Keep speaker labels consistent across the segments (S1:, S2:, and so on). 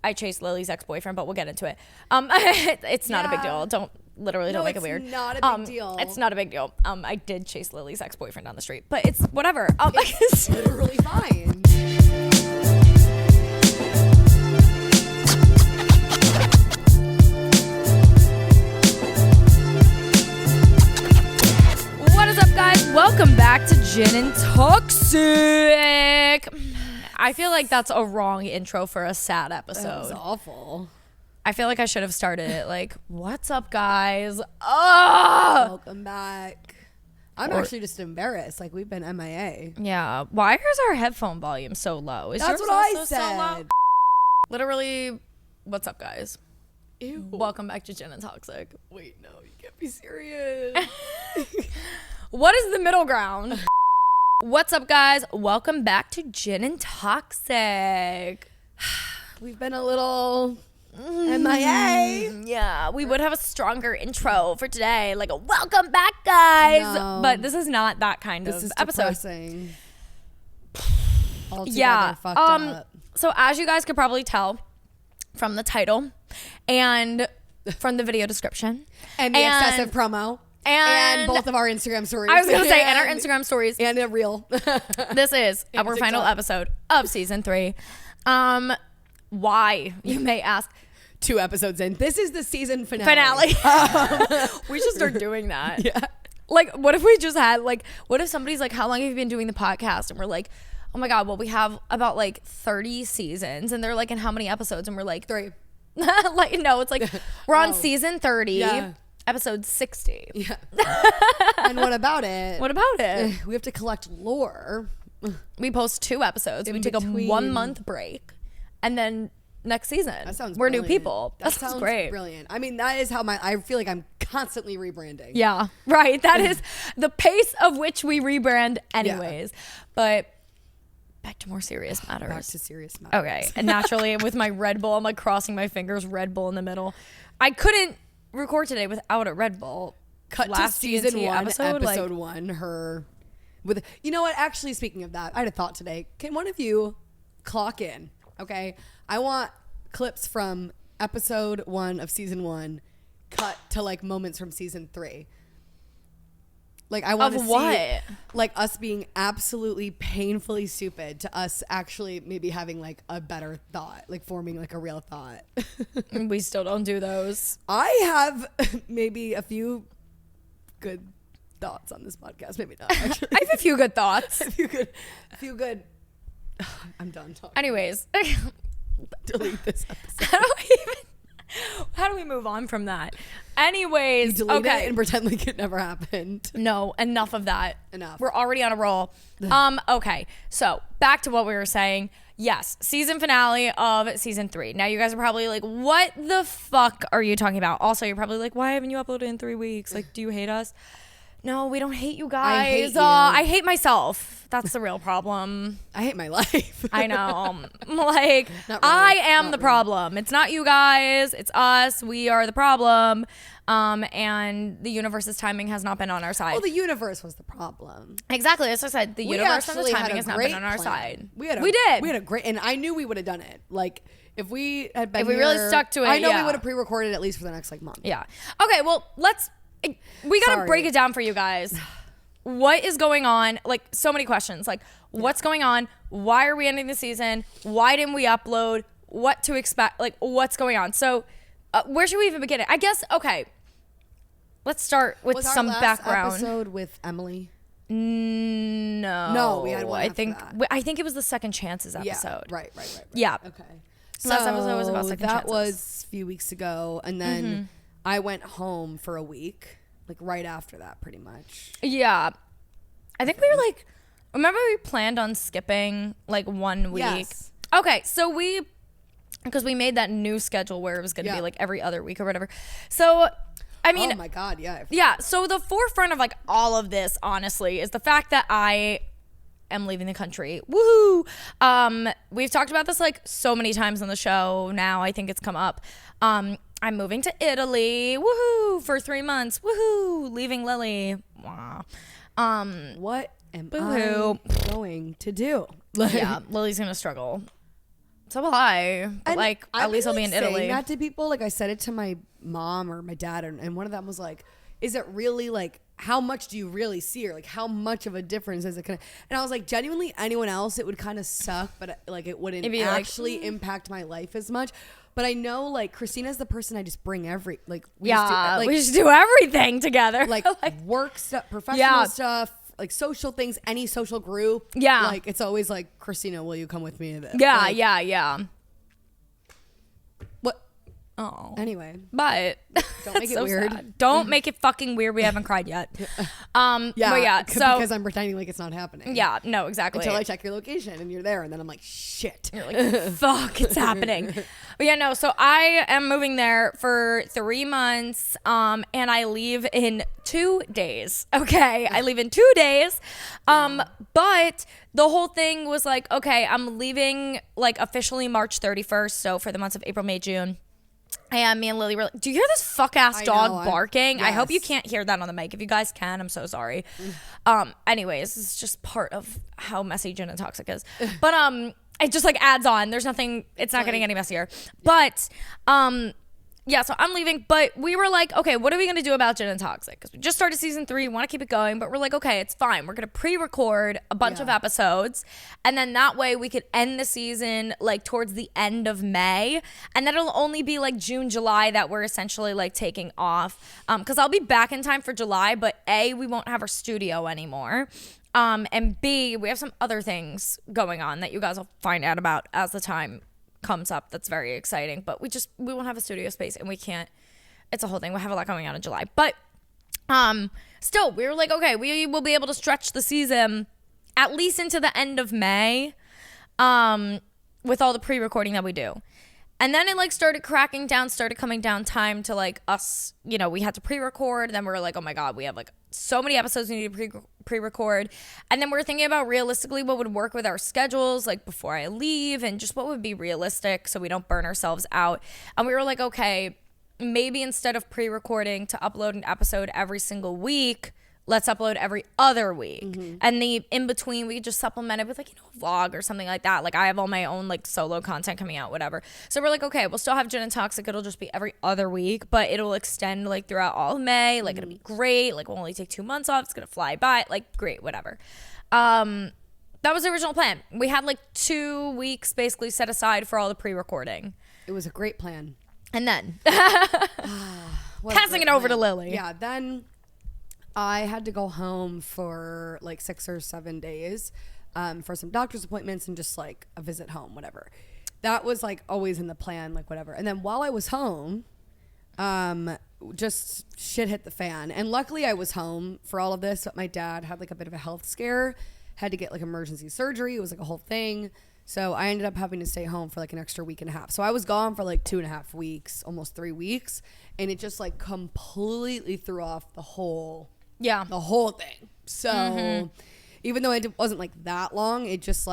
S1: I chased Lily's ex-boyfriend, but we'll get into it. It's not a big deal. Don't make it weird.
S2: It's not a big deal.
S1: It's not a big deal. I did chase Lily's ex-boyfriend down the street, but it's whatever.
S2: It's literally fine.
S1: What is up, guys? Welcome back to Gin and Toxic. I feel like that's a wrong intro for a sad episode.
S2: That was awful.
S1: I feel like I should have started it like, what's up, guys? Oh!
S2: Welcome back. I'm actually just embarrassed. Like, we've been MIA.
S1: Yeah. Why is our headphone volume so low? Is
S2: That's
S1: yours
S2: what I
S1: also so
S2: said.
S1: low? Literally, what's up, guys?
S2: Ew.
S1: Welcome back to Gin and Toxic.
S2: Wait, no, you can't be serious.
S1: What is the middle ground? What's up, guys? Welcome back to Gin and Toxic.
S2: We've been a little MIA.
S1: Yeah, we would have a stronger intro for today, like a welcome back, guys.
S2: No.
S1: But this is not that kind
S2: This
S1: of
S2: is
S1: episode.
S2: depressing. All together
S1: Yeah.
S2: fucked up.
S1: So as you guys could probably tell from the title and from the video description
S2: And the excessive promo. And both of our Instagram stories.
S1: I was going to say, and our Instagram stories.
S2: And a reel.
S1: This is
S2: And
S1: our
S2: TikTok.
S1: final episode of season 3. Why, you may ask?
S2: 2 episodes in. This is the season finale.
S1: We should start doing that.
S2: Yeah.
S1: Like, what if we just had, like, what if somebody's like, how long have you been doing the podcast? And we're like, oh my God, well, we have about like 30 seasons. And they're like, and how many episodes? And we're like,
S2: 3.
S1: like, no, it's like, we're on season 30.
S2: Yeah.
S1: Episode 60.
S2: Yeah. And what about it?
S1: What about it?
S2: We have to collect lore.
S1: We post 2 episodes. We take a
S2: between.
S1: 1-month break. And then next season,
S2: That sounds
S1: we're
S2: brilliant.
S1: new people. That sounds
S2: sounds
S1: great.
S2: brilliant. I mean, that is how I feel like I'm constantly rebranding.
S1: Yeah, right. That is the pace of which we rebrand anyways. But back to more serious matters.
S2: Back to serious matters.
S1: Okay. And naturally, with my Red Bull, I'm like crossing my fingers, Red Bull in the middle. I couldn't record today without a Red Bull.
S2: Cut
S1: Last
S2: to season
S1: TNT
S2: 1,
S1: episode,
S2: episode
S1: like-
S2: 1, her with, you know what? Actually, speaking of that, I had a thought today. Can one of you clock in? Okay. I want clips from episode 1 of season 1 cut to like moments from season 3. Like, I want to see
S1: what?
S2: like us being absolutely painfully stupid to us actually maybe having like a better thought, like forming like a real thought.
S1: We still don't do those.
S2: I have maybe a few good thoughts on this podcast. Maybe not, actually.
S1: I have a few good thoughts.
S2: a few good. I'm done talking.
S1: Anyways,
S2: Delete this episode.
S1: how do we move on from that? Anyways,
S2: Delete
S1: okay.
S2: it and pretend like it never happened.
S1: No, enough of that.
S2: Enough.
S1: We're already on a roll. Okay. So back to what we were saying. Yes, season finale of season 3. Now you guys are probably like, what the fuck are you talking about? Also, you're probably like, why haven't you uploaded in 3 weeks? Like, do you hate us? No, we don't hate you guys.
S2: I hate you.
S1: I hate myself. That's the real problem.
S2: I hate my life.
S1: I know. Like,
S2: Not really.
S1: I am
S2: Not
S1: the
S2: really.
S1: problem. It's not you guys. It's us. We are the problem. And the universe's timing has not been on our side.
S2: Well, the universe was the problem.
S1: Exactly. As I said, the universe and the
S2: actually had
S1: timing
S2: a
S1: has not
S2: great
S1: been on our
S2: plan.
S1: side.
S2: We
S1: did.
S2: We had a great, and I knew we would have done it. Like, if we had been
S1: If we really
S2: here-
S1: stuck to it,
S2: I know
S1: yeah.
S2: we would have pre-recorded at least for the next like month.
S1: Yeah. Okay, well, we got to
S2: Sorry.
S1: break it down for you guys. What is going on? Like, so many questions. Like, what's going on? Why are we ending the season? Why didn't we upload? What to expect? Like, what's going on? So, where should we even begin it? I guess, okay. Let's start with
S2: Was
S1: some
S2: our last
S1: background.
S2: episode with Emily?
S1: No,
S2: we had one
S1: I
S2: after
S1: think
S2: that.
S1: I think it was the Second Chances episode.
S2: Yeah, right.
S1: Yeah.
S2: Okay.
S1: Last episode was about second
S2: that
S1: chances.
S2: was a few weeks ago, and then I went home for a week, like right after that, pretty much.
S1: Yeah. I think we were like, remember we planned on skipping like 1 week?
S2: Yes.
S1: Okay, so because we made that new schedule where it was going to be like every other week or whatever. So, I mean.
S2: Oh my God, yeah.
S1: Yeah, so the forefront of like all of this, honestly, is the fact that I am leaving the country. Woohoo! We've talked about this like so many times on the show now. I think it's come up. I'm moving to Italy. Woohoo! For 3 months. Woohoo! Leaving Lily. Wah.
S2: What am
S1: Boo-hoo.
S2: I going to do? Like,
S1: Yeah, Lily's gonna struggle So will I. But
S2: And
S1: like,
S2: I've
S1: at least
S2: been,
S1: I'll be
S2: like,
S1: in Italy.
S2: saying that to people. Like I said it to my mom or my dad, and one of them was like, "Is it really like how much do you really see, or like how much of a difference is it gonna?" And I was like, genuinely, anyone else it would kind of suck, but like it wouldn't actually impact my life as much. But I know like Christina's the person I just bring every like we
S1: just do everything together,
S2: like work stuff, professional stuff. Like social things, any social group.
S1: Yeah.
S2: Like it's always like, Christina, will you come with me to this?
S1: Yeah,
S2: like,
S1: yeah.
S2: What?
S1: Oh.
S2: Anyway.
S1: But
S2: Don't make it weird.
S1: Sad. Don't make it fucking weird. We haven't cried yet.
S2: Yeah.
S1: But yeah. So
S2: because I'm pretending like it's not happening.
S1: yeah, no, exactly.
S2: Until I check your location and you're there, and then I'm like, shit.
S1: You're like, fuck, it's happening. But yeah, no. So I am moving there for 3 months, and I leave in 2 days. Okay, I leave in 2 days. But the whole thing was like, okay, I'm leaving like officially March 31st. So for the months of April, May, June. And me and Lily were like, do you hear this fuck ass dog barking?
S2: Yes.
S1: I hope you can't hear that on the mic. If you guys can, I'm so sorry. Anyways, it's just part of how messy Gin and Toxic is. But it just like adds on. There's nothing, it's not getting any messier. But yeah, so I'm leaving, but we were like, okay, what are we going to do about Gin and Toxic? Because we just started season 3, want to keep it going, but we're like, okay, it's fine. We're going to pre-record a bunch of episodes, and then that way we could end the season like towards the end of May, and then it'll only be like June, July that we're essentially like taking off, because I'll be back in time for July, but A, we won't have our studio anymore. And B, we have some other things going on that you guys will find out about as the time comes up. That's very exciting, but we won't have a studio space, and we can't, it's a whole thing. We have a lot going on in July, but still we were like, okay, we will be able to stretch the season at least into the end of May with all the pre-recording that we do. And then it like started coming down time to like us, you know, we had to pre-record. Then we were like, oh my God, we have like so many episodes we need to pre-record. And then we were thinking about realistically what would work with our schedules, like before I leave, and just what would be realistic so we don't burn ourselves out. And we were like, okay, maybe instead of pre-recording to upload an episode every single week, let's upload every other week. Mm-hmm. And the in between, we could just supplement it with like, you know, a vlog or something like that. Like I have all my own like solo content coming out, whatever. So we're like, okay, we'll still have Gin and Toxic. It'll just be every other week, but it'll extend like throughout all of May. Like it'll be great. Like we'll only take 2 months off. It's going to fly by. Like great, whatever. That was the original plan. We had like 2 weeks basically set aside for all the pre-recording.
S2: It was a great plan.
S1: And then passing it over to Lily.
S2: Yeah, then I had to go home for like 6 or 7 days for some doctor's appointments and just like a visit home, whatever. That was like always in the plan, like whatever. And then while I was home, just shit hit the fan. And luckily I was home for all of this, but my dad had like a bit of a health scare, had to get like emergency surgery. It was like a whole thing. So I ended up having to stay home for like an extra week and a half. So I was gone for like 2.5 weeks, almost 3 weeks. And it just like completely threw off the whole thing. So even though it wasn't like that long, it just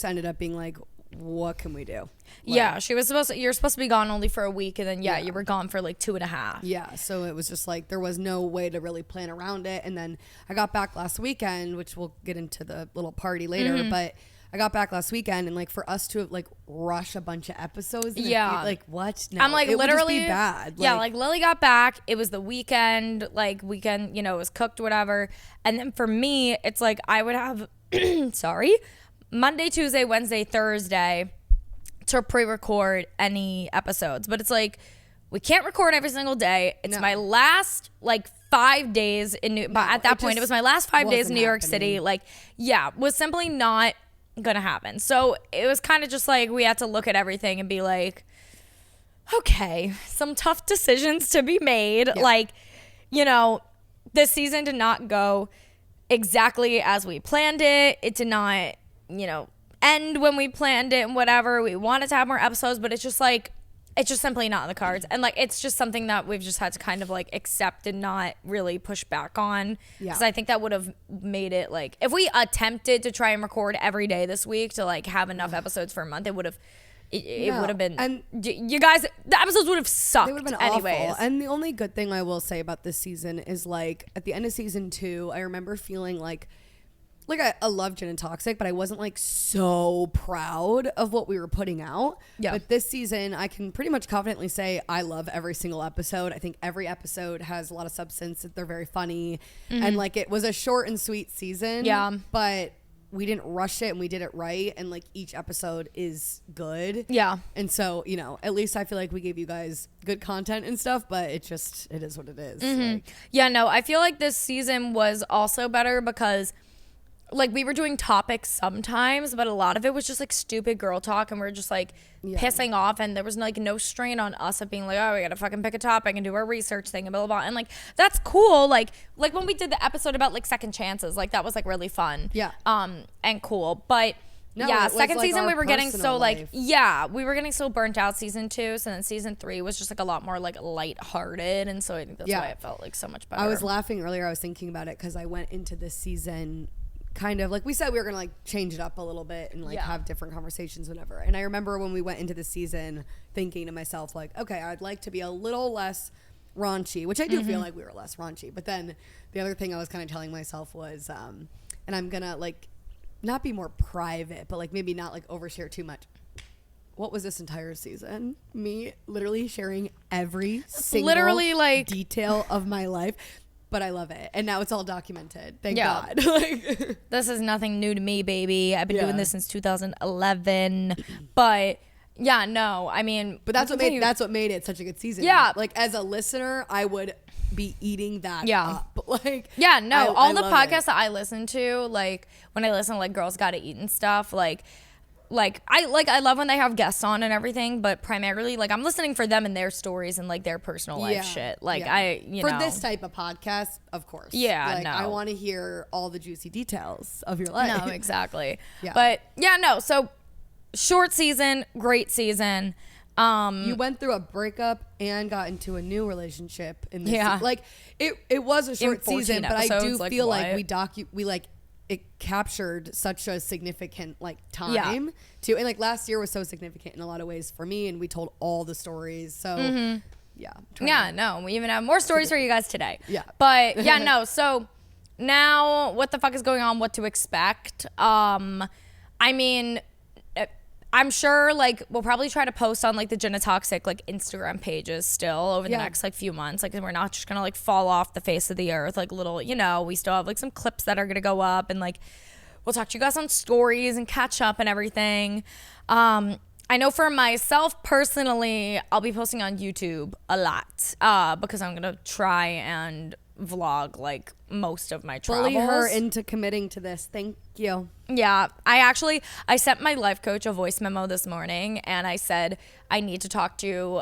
S2: ended up being like, what can we do? Like,
S1: you're supposed to be gone only for a week, and then you were gone for like 2.5.
S2: Yeah, so it was just like there was no way to really plan around it. And then I got back last weekend, which we'll get into the little party later, but I got back last weekend, and like for us to like rush a bunch of episodes, and like what? No,
S1: I'm like
S2: it
S1: literally
S2: would just be bad.
S1: Like Lily got back. It was the weekend, you know, it was cooked, whatever. And then for me, it's like I would have Monday, Tuesday, Wednesday, Thursday to pre-record any episodes, but it's like we can't record every single day. It's my last like 5 days in but at that point it was my last 5 days in New York City. Like was simply not gonna happen. So it was kind of just like we had to look at everything and be like, okay, some tough decisions to be made. Like, you know, this season did not go exactly as we planned it. It did not, you know, end when we planned it and whatever. We wanted to have more episodes, but it's just like, it's just simply not in the cards. And like, it's just something that we've just had to kind of like accept and not really push back on. Because I think that would have made it like, if we attempted to try and record every day this week to like have enough episodes for a month, it would have, it would have been, and you guys, the episodes would have sucked. They would have been anyways.
S2: Awful. And the only good thing I will say about this season is like at the end of season 2, I remember feeling like like I love Gin and Toxic, but I wasn't like so proud of what we were putting out.
S1: Yeah.
S2: But this season, I can pretty much confidently say I love every single episode. I think every episode has a lot of substance. They're very funny. And like it was a short and sweet season.
S1: Yeah.
S2: But we didn't rush it and we did it right. And like each episode is good.
S1: Yeah.
S2: And so, you know, at least I feel like we gave you guys good content and stuff, but it is what it is. Like,
S1: Yeah, no, I feel like this season was also better because like we were doing topics sometimes, but a lot of it was just like stupid girl talk and we are just like pissing off, and there was like no strain on us of being like, oh, we gotta fucking pick a topic and do our research thing and blah blah blah. And like that's cool. Like when we did the episode about like second chances, like that was like really fun.
S2: Yeah.
S1: And cool. But
S2: no,
S1: yeah,
S2: it was,
S1: second
S2: like,
S1: season
S2: our
S1: we were getting
S2: personal
S1: so
S2: life.
S1: we were getting so burnt out season 2. So then season 3 was just like a lot more like lighthearted, and so I think that's why it felt like so much better.
S2: I was laughing earlier. I was thinking about it because I went into this season kind of like we said we were gonna like change it up a little bit and like have different conversations, whatever. And I remember when we went into the season thinking to myself like, okay, I'd like to be a little less raunchy, which I do feel like we were less raunchy. But then the other thing I was kind of telling myself was, and I'm gonna like not be more private, but like maybe not like overshare too much. What was this entire season? Me literally sharing every single
S1: like
S2: detail of my life. But I love it. And now it's all documented. Thank God.
S1: This is nothing new to me, baby. I've been doing this since 2011. But yeah, no, I mean,
S2: but that's what made it such a good season.
S1: Yeah.
S2: Like as a listener, I would be eating that up. Like
S1: yeah, no, all the
S2: love
S1: podcasts that I listen to, like when I listen to like Girls Gotta Eat and stuff, like I love when they have guests on and everything, but primarily like I'm listening for them and their stories and like their personal life shit. Like you know,
S2: for this type of podcast, of course.
S1: Yeah,
S2: like,
S1: no,
S2: I want to hear all the juicy details of your life.
S1: No, exactly.
S2: Yeah.
S1: But yeah, no. So short season, great season.
S2: You went through a breakup and got into a new relationship in this like it was a short season, but I do feel like we like it captured such a significant like time too, and like last year was so significant in a lot of ways for me, and we told all the stories. So
S1: no, we even have more stories for you guys today. But yeah, no. So now, what the fuck is going on? What to expect? I mean, I'm sure like we'll probably try to post on like the Gin and Toxic like Instagram pages still over the next like few months. Like we're not just gonna like fall off the face of the earth. Like little, you know, we still have like some clips that are gonna go up, and like we'll talk to you guys on stories and catch up and everything. I know for myself personally, I'll be posting on YouTube a lot because I'm gonna try and vlog like most of my travels.
S2: Bully her into committing to this. Thank you.
S1: Yeah, I sent my life coach a voice memo this morning, and I said I need to talk to you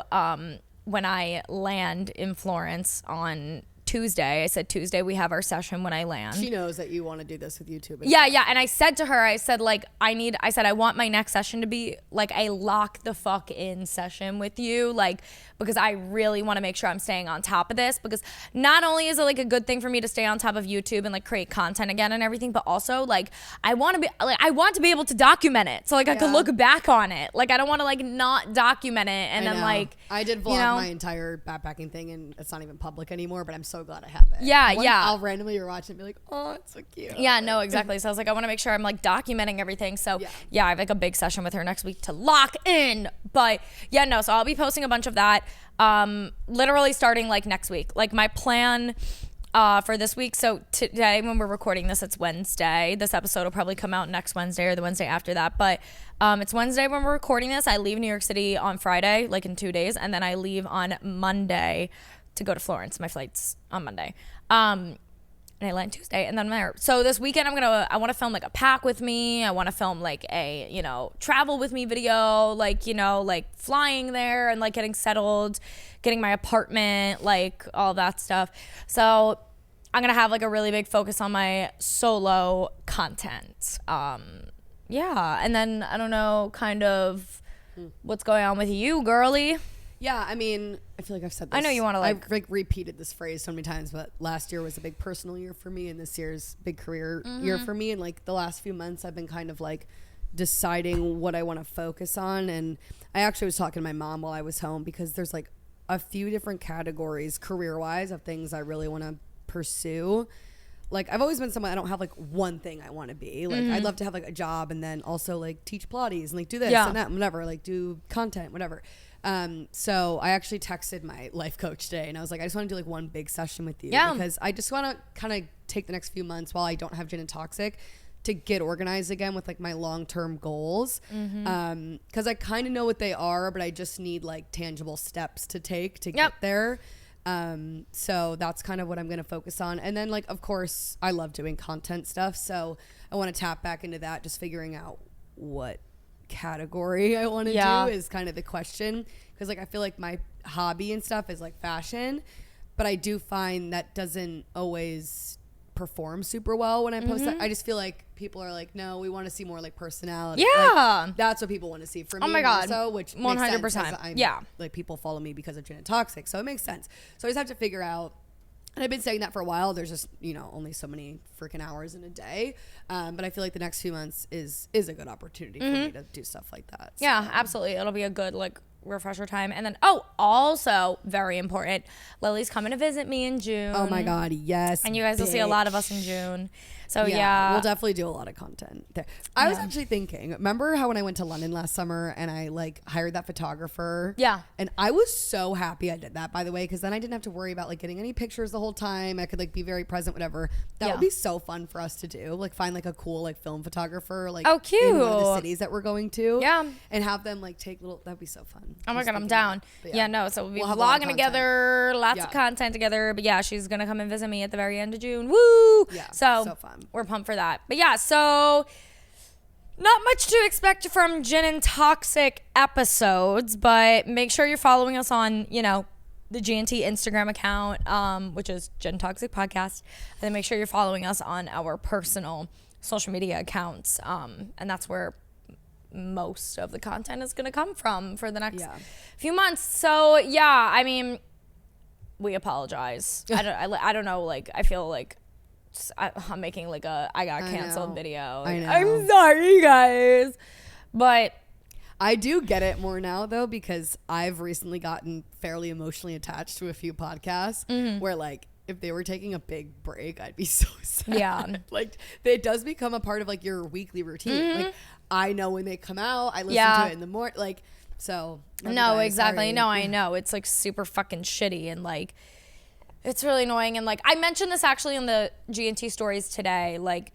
S1: when I land in Florence on Tuesday. I said Tuesday we have our session when I land.
S2: She knows that you want to do this with YouTube.
S1: Yeah. And I said to her, I said I want my next session to be like a lock the fuck in session with you. Like, because I really want to make sure I'm staying on top of this, because not only is it like a good thing for me to stay on top of YouTube and like create content again and everything, but also like I want to be able to document it. So like I could look back on it. Like I don't want to like not document it and then like
S2: I did vlog my entire backpacking thing, and it's not even public anymore, but I'm so glad I have it.
S1: Yeah.
S2: I'll randomly watch it and be like, oh, it's so cute.
S1: Yeah, no, exactly. So I was like, I want to make sure I'm like documenting everything. So yeah, I have like a big session with her next week to lock in. But yeah, no, so I'll be posting a bunch of that literally starting like next week. Like my plan for this week. So today when we're recording this, it's Wednesday. This episode will probably come out next Wednesday or the Wednesday after that. But it's Wednesday when we're recording this. I leave New York City on Friday, like in 2 days. And then I leave on Monday to go to Florence. My flight's on Monday. And I land Tuesday, and then I'm there. So this weekend I want to film like a pack with me. I want to film like a, you know, travel with me video, like, you know, like flying there and like getting settled, getting my apartment, like all that stuff. So I'm going to have like a really big focus on my solo content. Yeah. And then I don't know kind of what's going on with you, girly.
S2: Yeah, I mean, I feel like I've said this.
S1: I know you want to
S2: I've like repeated this phrase so many times, but last year was a big personal year for me, and this year's big career year for me. And like the last few months, I've been kind of like deciding what I want to focus on. And I actually was talking to my mom while I was home, because there's like a few different categories career-wise of things I really want to pursue. like, I've always been someone, I don't have like one thing I want to be. Like, I'd love to have like a job and then also like teach Pilates and like do this and that and whatever, like do content, whatever. So I actually texted my life coach today and I was like, I just want to do like one big session with you because I just want to kind of take the next few months while I don't have Gin and Toxic to get organized again with like my long-term goals. Cause I kind of know what they are, but I just need like tangible steps to take to get there. So that's kind of what I'm going to focus on. And then like, of course I love doing content stuff. So I want to tap back into that, just figuring out what category I want to do is kind of the question. Cause like, I feel like my hobby and stuff is like fashion, but I do find that doesn't always perform super well when I post that. I just feel like people are like, no, we want to see more like personality. Like, that's what people want to see from me. Oh my God. So, which 100%. Yeah. Like people follow me because of Gin and Toxic. So it makes sense. So I just have to figure out, and I've been saying that for a while. There's just, you know, only so many freaking hours in a day. But I feel like the next few months is a good opportunity for me to do stuff like that. So.
S1: Yeah, absolutely. It'll be a good like refresher time. And then also very important, Lily's coming to visit me in June.
S2: Oh my God, yes.
S1: And you guys will see a lot of us in June. So yeah,
S2: we'll definitely do a lot of content there. I was actually thinking, remember how when I went to London last summer and I like hired that photographer?
S1: Yeah.
S2: And I was so happy I did that, by the way, because then I didn't have to worry about like getting any pictures the whole time. I could like be very present, whatever. That would be so fun for us to do. Like find like a cool like film photographer like
S1: cute.
S2: in one of the cities that we're going to.
S1: Yeah.
S2: And have them like take little, that'd be so fun.
S1: Oh my God, I'm down. No, so we'll be vlogging together, lots of content together. But yeah, she's gonna come and visit me at the very end of June. Woo!
S2: Yeah,
S1: so
S2: fun.
S1: We're pumped for that. But yeah, so not much to expect from Gin and Toxic episodes, but make sure you're following us on, you know, the GNT Instagram account, which is Gin Toxic Podcast. And then make sure you're following us on our personal social media accounts. And that's where most of the content is going to come from for the next few months. So yeah, I mean, we apologize. I don't know. Like, I feel like I'm making like I got canceled video. Like, I'm sorry, guys, but
S2: I do get it more now though, because I've recently gotten fairly emotionally attached to a few podcasts where like if they were taking a big break, I'd be so sad. Yeah. Like it does become a part of like your weekly routine. Like I know when they come out, I listen to it in the morning. Like, so.
S1: No, exactly. Sorry. No, I know. It's like super fucking shitty and like, it's really annoying. And like, I mentioned this actually in the GNT stories today, like,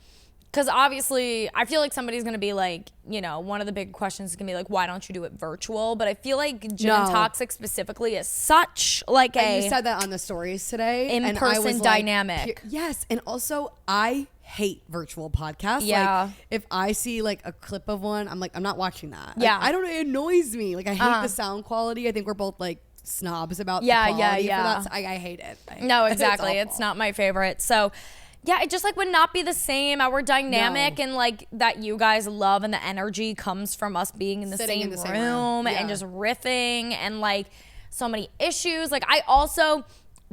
S1: because obviously I feel like somebody's going to be like, you know, one of the big questions is going to be like, why don't you do it virtual? But I feel like Gin and Toxic specifically is such like
S2: and you said that on the stories today.
S1: In-person dynamic.
S2: Like, yes. And also I hate virtual podcasts.
S1: Yeah.
S2: Like if I see like a clip of one, I'm like, I'm not watching that. Yeah. Like, I don't know. It annoys me. Like I hate the sound quality. I think we're both like snobs about the quality for that. So I hate it.
S1: No, exactly. It's not my favorite. So yeah, it just like would not be the same. Our dynamic and like that you guys love and the energy comes from us being in the same room and just riffing and like so many issues. Like I also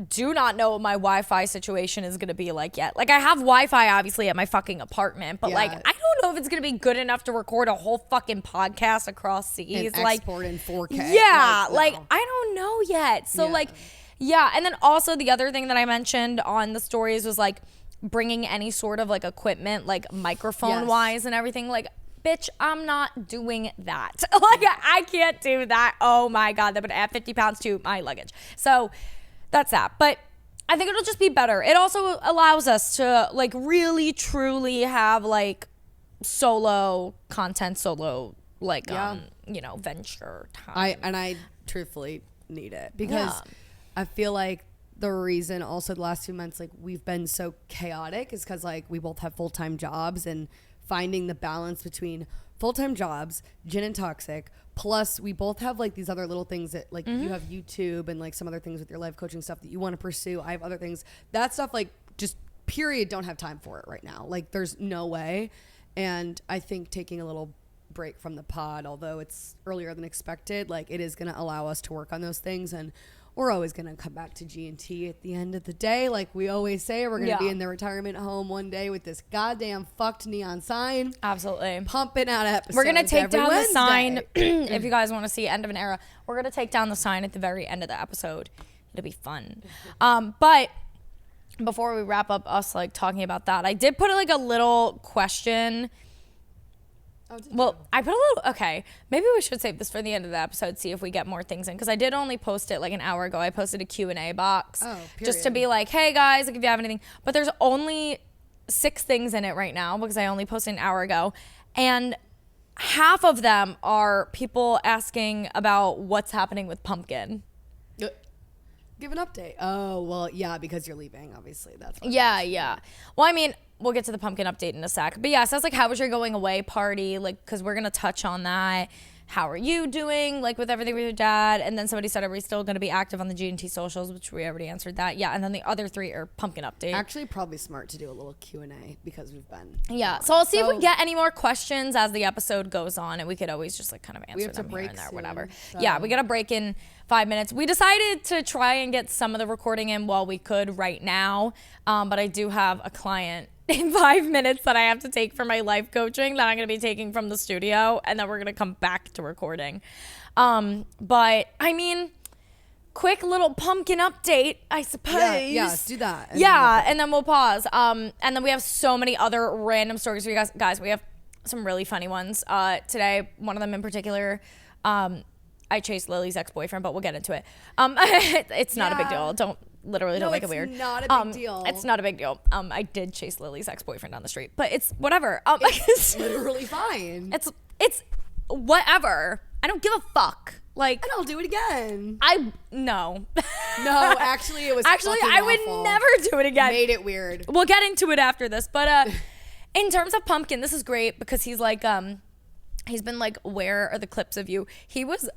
S1: do not know what my Wi-Fi situation is going to be like yet. Like I have Wi-Fi obviously at my fucking apartment, but like I don't know if it's going to be good enough to record a whole fucking podcast across seas.
S2: And
S1: like
S2: export in 4K.
S1: Yeah, like I don't know yet. So like, and then also the other thing that I mentioned on the stories was like bringing any sort of like equipment, like microphone wise and everything. Like, bitch, I'm not doing that. Like I can't do that. Oh my God, that would add 50 pounds to my luggage. So that's that. But I think it'll just be better. It also allows us to like really truly have like solo content, like you know, venture time.
S2: I truthfully need it because I feel like the reason also the last 2 months like we've been so chaotic is because like we both have full-time jobs, and finding the balance between full-time jobs, Gin and Toxic, plus we both have like these other little things that like you have YouTube and like some other things with your life coaching stuff that you want to pursue. I have other things. That stuff like just period don't have time for it right now. Like there's no way. And I think taking a little break from the pod, although it's earlier than expected, like it is going to allow us to work on those things, and we're always going to come back to G&T at the end of the day. Like we always say, we're going to be in the retirement home one day with this goddamn fucked neon sign.
S1: Absolutely.
S2: Pumping out episodes.
S1: We're going to take down the sign. If you guys want to see end of an era, we're going to take down the sign at the very end of the episode. It'll be fun. But before we wrap up us like talking about that, I did put like a little question.
S2: Oh, did
S1: Well,
S2: you?
S1: I put a little, okay, maybe we should save this for the end of the episode, see if we get more things in, because I did only post it like an hour ago. I posted a Q&A box just to be like, hey guys, like if you have anything, but there's only 6 things in it right now because I only posted an hour ago, and half of them are people asking about what's happening with Pumpkin.
S2: Give an update. Oh, well, yeah, because you're leaving, obviously. That's what
S1: Yeah. Well, I mean, we'll get to the Pumpkin update in a sec. But yeah, so I was like, how was your going away party? Like, because we're going to touch on that. How are you doing, like, with everything with your dad? And then somebody said, are we still going to be active on the G&T socials? Which we already answered that. Yeah, and then the other 3 are Pumpkin update.
S2: Actually, probably smart to do a little Q&A because we've been...
S1: Yeah, so I'll see if we get any more questions as the episode goes on, and we could always just, like, kind of answer them here and there, whatever.
S2: So.
S1: Yeah, we got a break in 5 minutes. We decided to try and get some of the recording in while we could right now, but I do have a client in 5 minutes that I have to take for my life coaching that I'm going to be taking from the studio, and then we're going to come back to recording. But I mean, quick little Pumpkin update, I suppose.
S2: Yeah, do that.
S1: And then we'll pause. And then we have so many other random stories for you guys. We have some really funny ones. Today, one of them in particular, I chased Lily's ex-boyfriend, but we'll get into it. It's not a big deal. Don't make it weird.
S2: It's not a big deal.
S1: It's not a big deal. I did chase Lily's ex-boyfriend down the street, but it's whatever.
S2: It's literally fine.
S1: It's whatever. I don't give a fuck. Like,
S2: and I'll do it again.
S1: No,
S2: actually, it was
S1: actually
S2: fucking
S1: I would
S2: awful.
S1: never do it again.
S2: Made it weird.
S1: We'll get into it after this, but in terms of Pumpkin, this is great because he's like he's been like, where are the clips of you? He was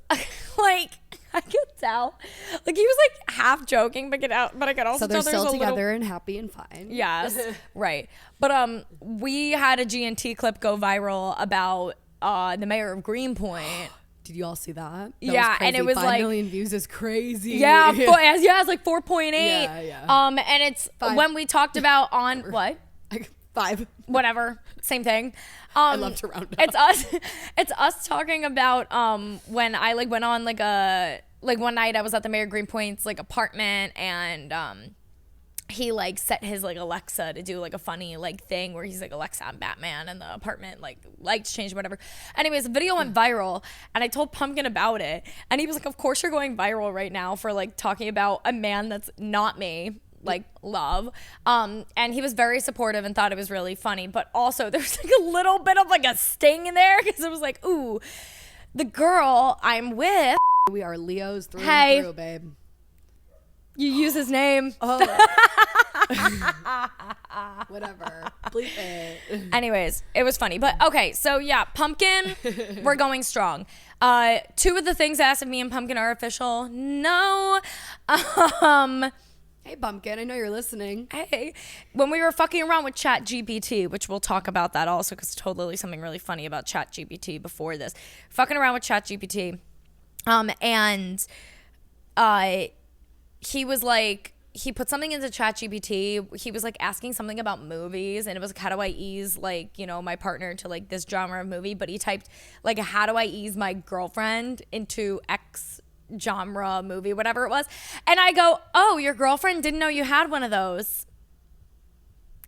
S1: like, I could tell, like he was like half joking, but I could also
S2: so they're
S1: tell there's
S2: still
S1: a
S2: together
S1: little...
S2: and happy and fine.
S1: Yes, right. But we had a G&T clip go viral about the mayor of Greenpoint.
S2: Did you all see that?
S1: Yeah, and it was
S2: 5
S1: like
S2: 5 million views is crazy.
S1: Yeah, it's like 4.8.
S2: Yeah.
S1: And it's
S2: 5.
S1: when we talked about on what?
S2: 5.
S1: Whatever, same thing.
S2: I love to round up.
S1: It's us talking about when I like went on like a one night I was at the Mayor Greenpoint's like apartment, and he like set his like Alexa to do like a funny like thing where he's like, Alexa, I'm Batman, and the apartment like lights changed, whatever. Anyways, the video went viral, and I told Pumpkin about it, and he was like, of course you're going viral right now for like talking about a man that's not me, like love. And he was very supportive and thought it was really funny, but also there's like a little bit of like a sting in there because it was like, ooh, the girl I'm with.
S2: We are Leos through
S1: Hey.
S2: and through, babe.
S1: You use his name.
S2: Oh. Whatever. Bleep it.
S1: Anyways, it was funny. But okay, so yeah, Pumpkin, we're going strong. 2 of the things asked of me and Pumpkin are official. No.
S2: Hey, Pumpkin, I know you're listening.
S1: Hey, when we were fucking around with ChatGPT, which we'll talk about that also because I told Lily something really funny about ChatGPT before this. Fucking around with ChatGPT. And he was like, he put something into ChatGPT. He was like asking something about movies, and it was like, how do I ease like, you know, my partner to like this genre of movie? But he typed like, how do I ease my girlfriend into X genre movie, whatever it was. And I go, oh, your girlfriend didn't know you had one of those.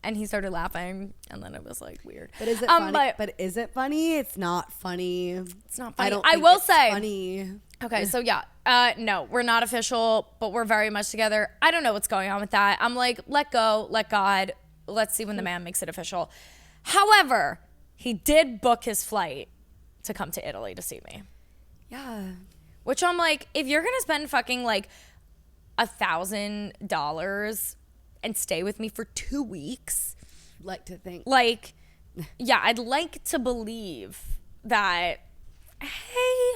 S1: And he started laughing, and then it was like weird.
S2: But is it funny? But is it funny? It's not funny.
S1: It's not funny.
S2: I don't
S1: I
S2: think
S1: will
S2: it's
S1: say
S2: funny.
S1: Okay, so yeah, no, we're not official, but we're very much together. I don't know what's going on with that. I'm like, let go, let God. Let's see when the man makes it official. However, he did book his flight to come to Italy to see me.
S2: Yeah.
S1: Which I'm like, if you're gonna spend fucking like $1,000 and stay with me for 2 weeks,
S2: Like to think.
S1: like, yeah, I'd like to believe that, hey,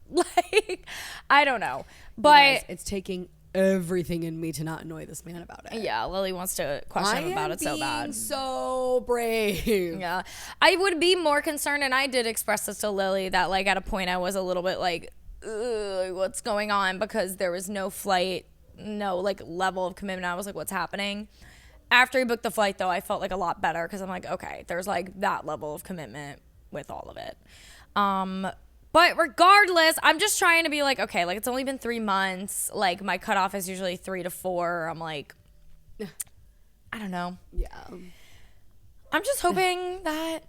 S1: like, I don't know. But
S2: guys, it's taking everything in me to not annoy this man about it.
S1: yeah, Lily wants to question him about it so bad.
S2: So brave.
S1: Yeah, I would be more concerned, and I did express this to Lily that like at a point I was a little bit like, ugh, what's going on, because there was no flight, no like level of commitment. I was like, what's happening? After he booked the flight though, I felt like a lot better because I'm like, okay, there's like that level of commitment with all of it. But regardless, I'm just trying to be like, okay, like it's only been 3 months. Like my cutoff is usually 3 to 4. I'm like, I don't know.
S2: Yeah.
S1: I'm just hoping that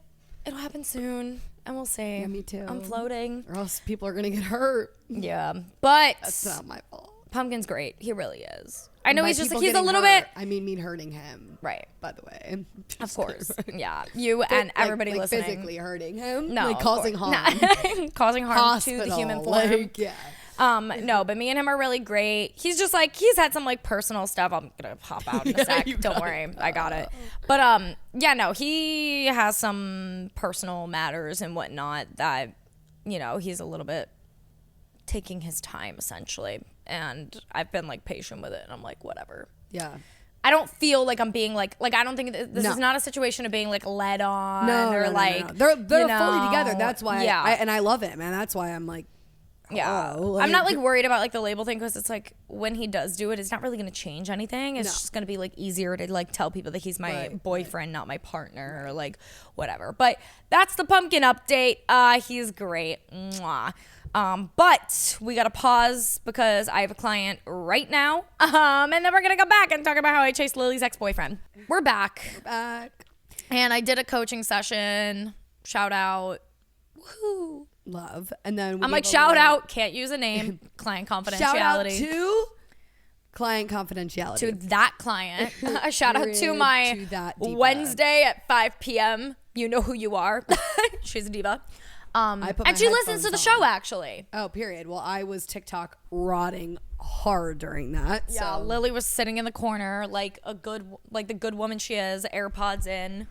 S1: it'll happen soon, and we'll see.
S2: Yeah, me too.
S1: I'm floating.
S2: Or else people are going to get hurt.
S1: Yeah, but
S2: That's not my fault.
S1: Pumpkin's great. He really is. I know
S2: By
S1: he's
S2: people
S1: a
S2: getting
S1: little
S2: hurt,
S1: bit.
S2: I mean me hurting him.
S1: Right.
S2: By the way.
S1: Of course. Yeah. You and everybody
S2: like
S1: listening.
S2: physically hurting him.
S1: No.
S2: Like
S1: of
S2: causing
S1: course.
S2: harm.
S1: No. Causing harm to the human form.
S2: Like, yeah.
S1: No, but me and him are really great. He's just like, he's had some like personal stuff. I'm gonna hop out in a sec. Don't worry. I got it. But yeah, no, he has some personal matters and whatnot that, you know, he's a little bit taking his time essentially. And I've been like patient with it, and I'm like, whatever.
S2: Yeah.
S1: I don't feel like I'm being like I don't think this is not a situation of being like led on or like
S2: they're
S1: you know,
S2: fully together. That's why
S1: yeah.
S2: and I love him, and that's why I'm like,
S1: yeah.
S2: oh,
S1: I'm not like worried about like the label thing, because it's like when he does do it, it's not really going to change anything. It's
S2: No.
S1: just going to be like easier to like tell people that he's my
S2: Right,
S1: boyfriend, not my partner, or like whatever. But that's the Pumpkin update. He's great. Mwah. But we got to pause because I have a client right now. And then we're going to come back and talk about how I chased Lily's ex-boyfriend. We're back.
S2: back.
S1: And I did a coaching session. Shout out. Woohoo.
S2: Love. And then
S1: I'm like, shout out, can't use a name, client confidentiality.
S2: Shout out to client confidentiality.
S1: To that client. A shout out to my
S2: to that diva.
S1: Wednesday at 5 p.m. You know who you are. She's a diva. And she listens to the show, actually.
S2: Oh, period. Well, I was TikTok rotting hard during that.
S1: Yeah,
S2: so.
S1: Lily was sitting in the corner like the good woman she is, AirPods in.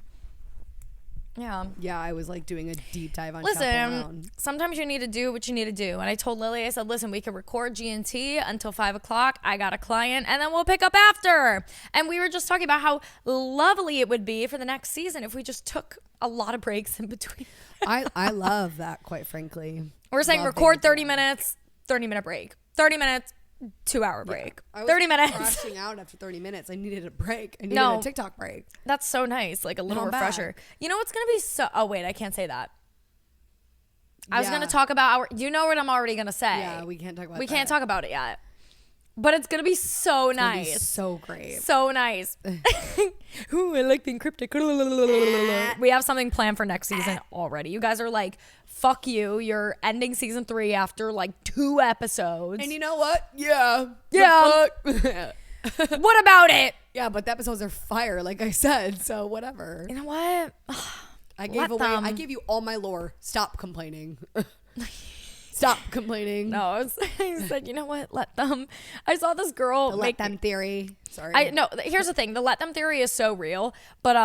S1: Yeah.
S2: Yeah, I was like doing a deep dive on
S1: Listen,
S2: Chaperone.
S1: sometimes you need to do what you need to do. And I told Lily, I said, listen, we can record G&T until 5 o'clock. I got a client, and then we'll pick up after. And we were just talking about how lovely it would be for the next season if we just took a lot of breaks in between.
S2: I love that, quite frankly.
S1: We're saying
S2: Love
S1: record
S2: being
S1: 30 minutes, 30-minute break. 30 minutes, 2-hour break.
S2: I was
S1: 30 minutes.
S2: crashing out after 30 minutes. I needed a break. I needed
S1: No.
S2: a TikTok break.
S1: That's so nice. Like a little
S2: I'm
S1: refresher.
S2: back.
S1: You know what's going to be so... Oh, wait, I can't say that. I was
S2: Yeah.
S1: going to talk about our... You know what I'm already going to say.
S2: Yeah, we can't talk about
S1: We
S2: that.
S1: can't talk about it yet. But it's going to be so
S2: It's gonna be
S1: nice.
S2: so great.
S1: So nice. Ooh, I like being cryptic. We have something planned for next season already. You guys are like, fuck you. You're ending season 3 after like 2 episodes.
S2: And you know what? Yeah.
S1: Yeah.
S2: The fuck?
S1: What about it?
S2: Yeah, but the episodes are fire, like I said. So whatever.
S1: You know what?
S2: I gave
S1: let them.
S2: I gave you all my lore. Stop complaining. Stop complaining.
S1: No, I said, you know what? Let them. I saw this girl
S2: The
S1: make
S2: let them theory. Sorry.
S1: I no. Here's the thing: the let them theory is so real. But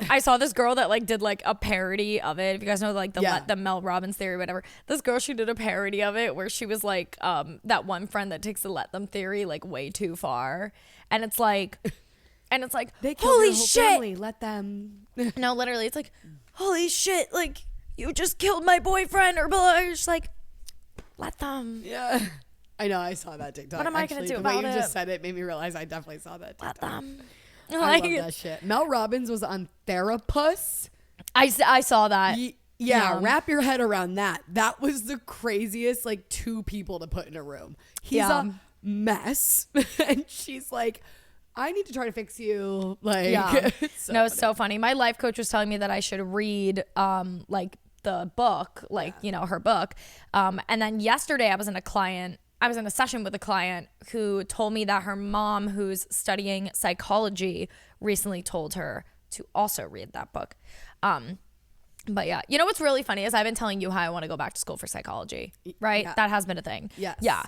S1: I saw this girl that like did like a parody of it. If you guys know like the let them Mel Robbins theory, or whatever. This girl, she did a parody of it where she was like that one friend that takes the let them theory like way too far, and it's like
S2: they killed
S1: holy
S2: their whole
S1: shit.
S2: family. Let them.
S1: No, literally, it's like holy shit, like you just killed my boyfriend or blah. You're just like let them.
S2: Yeah. I know. I saw that TikTok.
S1: What am I gonna do
S2: the
S1: about
S2: way you
S1: it?
S2: just said it made me realize I definitely saw that TikTok.
S1: Let them.
S2: I
S1: Like,
S2: love that shit. Mel Robbins was on Therapus.
S1: I saw that.
S2: Yeah, wrap your head around that. That was the craziest, like, 2 people to put in a room. He's a mess. And she's like, I need to try to fix you. Like,
S1: Yeah.
S2: it's so
S1: No, it's
S2: funny.
S1: so funny. My life coach was telling me that I should read like the book, like, you know, her book. And then yesterday I was in a session with a client who told me that her mom, who's studying psychology, recently told her to also read that book. But yeah, you know what's really funny is I've been telling you how I want to go back to school for psychology, right?
S2: Yeah.
S1: That has been a thing.
S2: Yes.
S1: Yeah.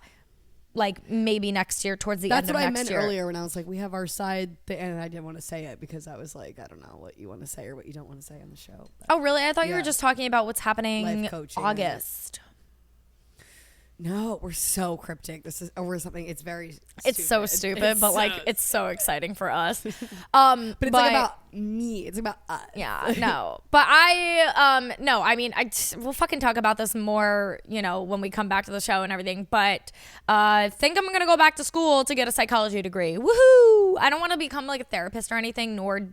S1: Like maybe next year, towards the
S2: That's
S1: end of
S2: what I
S1: next
S2: meant
S1: year.
S2: earlier when I was like, we have our side, and I didn't want to say it because I was like, I don't know what you want to say or what you don't want to say on the show. But
S1: Oh, really? I thought you were
S2: Yeah.
S1: just talking about what's happening
S2: Life coaching.
S1: August.
S2: no, we're so cryptic. This is over something. It's very.
S1: It's so stupid,
S2: It's
S1: but
S2: so
S1: like it's so exciting for us.
S2: But it's like about me. It's about us.
S1: yeah, no. But no, I mean we'll fucking talk about this more, you know, when we come back to the show and everything. But I think I'm gonna go back to school to get a psychology degree. Woohoo! I don't want to become like a therapist or anything, nor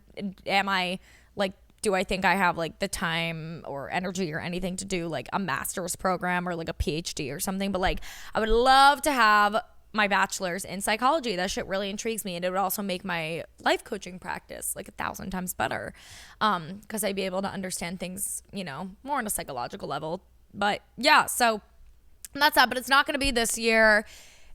S1: am I like do I think I have like the time or energy or anything to do like a master's program or like a PhD or something. But like I would love to have my bachelor's in psychology. That shit really intrigues me, and it would also make my life coaching practice like 1,000 times better, because I'd be able to understand things, you know, more on a psychological level. But yeah, so that's that. But it's not going to be this year.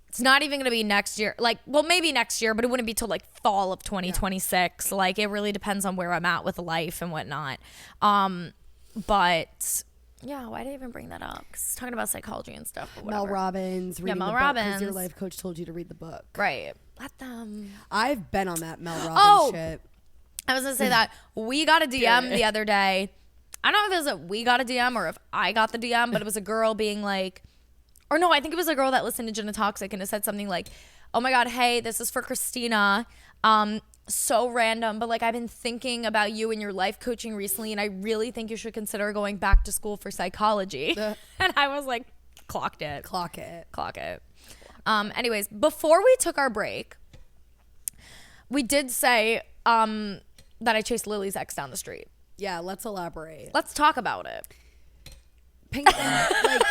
S1: It's not even going to be next year. Like, well, maybe next year, but it wouldn't be till like fall of 2026. Yeah. Like, it really depends on where I'm at with life and whatnot. But yeah, why did I even bring that up? 'Cause talking about psychology and stuff. But
S2: Mel Robbins. Reading
S1: Mel
S2: the
S1: Robbins.
S2: Because your life coach told you to read the book.
S1: Right. Let them.
S2: I've been on that Mel Robbins shit.
S1: I was going to say that. We got a DM the other day. I don't know if it was we got a DM or if I got the DM, but it was a girl being like, or no, I think it was a girl that listened to Gin and Toxic, and it said something like, oh my God, hey, this is for Christina. So random, but like, I've been thinking about you and your life coaching recently, and I really think you should consider going back to school for psychology. And I was like, clocked it.
S2: Clock it.
S1: Anyways, before we took our break, we did say that I chased Lily's ex down the street.
S2: Yeah, let's elaborate.
S1: Let's talk about it.
S2: Paint them,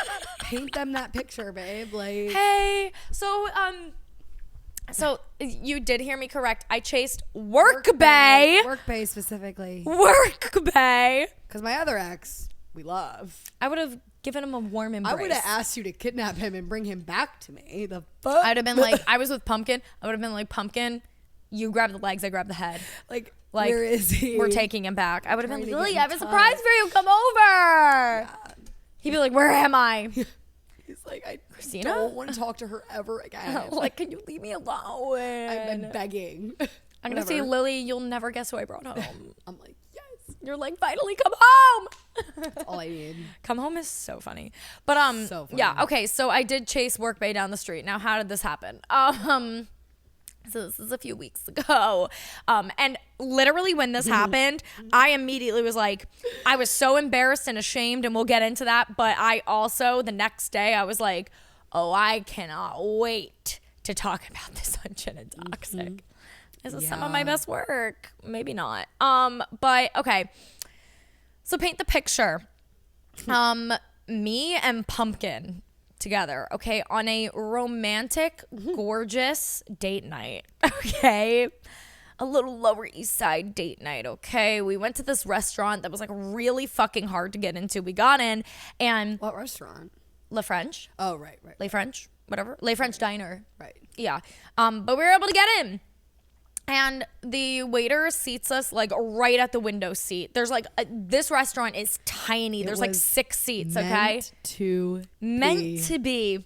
S2: paint them that picture, babe. Like,
S1: hey, so you did hear me correct. I chased Workbae.
S2: Workbae specifically.
S1: Workbae.
S2: Because my other ex, we love.
S1: I would have given him a warm embrace.
S2: I would have asked you to kidnap him and bring him back to me. The fuck?
S1: I'd have been like, I was with Pumpkin. I would have been like, Pumpkin, you grab the legs, I grab the head.
S2: Like, where is he?
S1: We're taking him back. I would have been like, Lily, I have a
S2: touch.
S1: surprise for you. Come over. Yeah. He'd be like, where am I?
S2: He's like, I
S1: Christina?
S2: don't want to talk to her ever again.
S1: Like, can you leave me alone?
S2: I've been begging.
S1: I'm going to say, Lily, you'll never guess who I brought home.
S2: I'm like, yes.
S1: You're like, finally come home.
S2: That's all I need.
S1: Come home is so funny. But
S2: so funny.
S1: yeah, okay, so I did chase Workbae down the street. Now, how did this happen? So this is a few weeks ago. And literally when this happened, I immediately was like, I was so embarrassed and ashamed, and we'll get into that. But I also, the next day, I was like, oh, I cannot wait to talk about this on Gin and Toxic. This is some of my best work. Maybe not. But okay. So paint the picture. Me and Pumpkin together, okay, on a romantic, gorgeous date night, okay? A little Lower East Side date night, okay? We went to this restaurant that was like really fucking hard to get into. We got in, and
S2: What restaurant?
S1: Le French.
S2: Oh, right.
S1: Le French, whatever. Le French Diner.
S2: Right.
S1: Yeah. But we were able to get in. And the waiter seats us like right at the window seat. There's like this restaurant is tiny. There's like 6 seats. Okay, meant to be.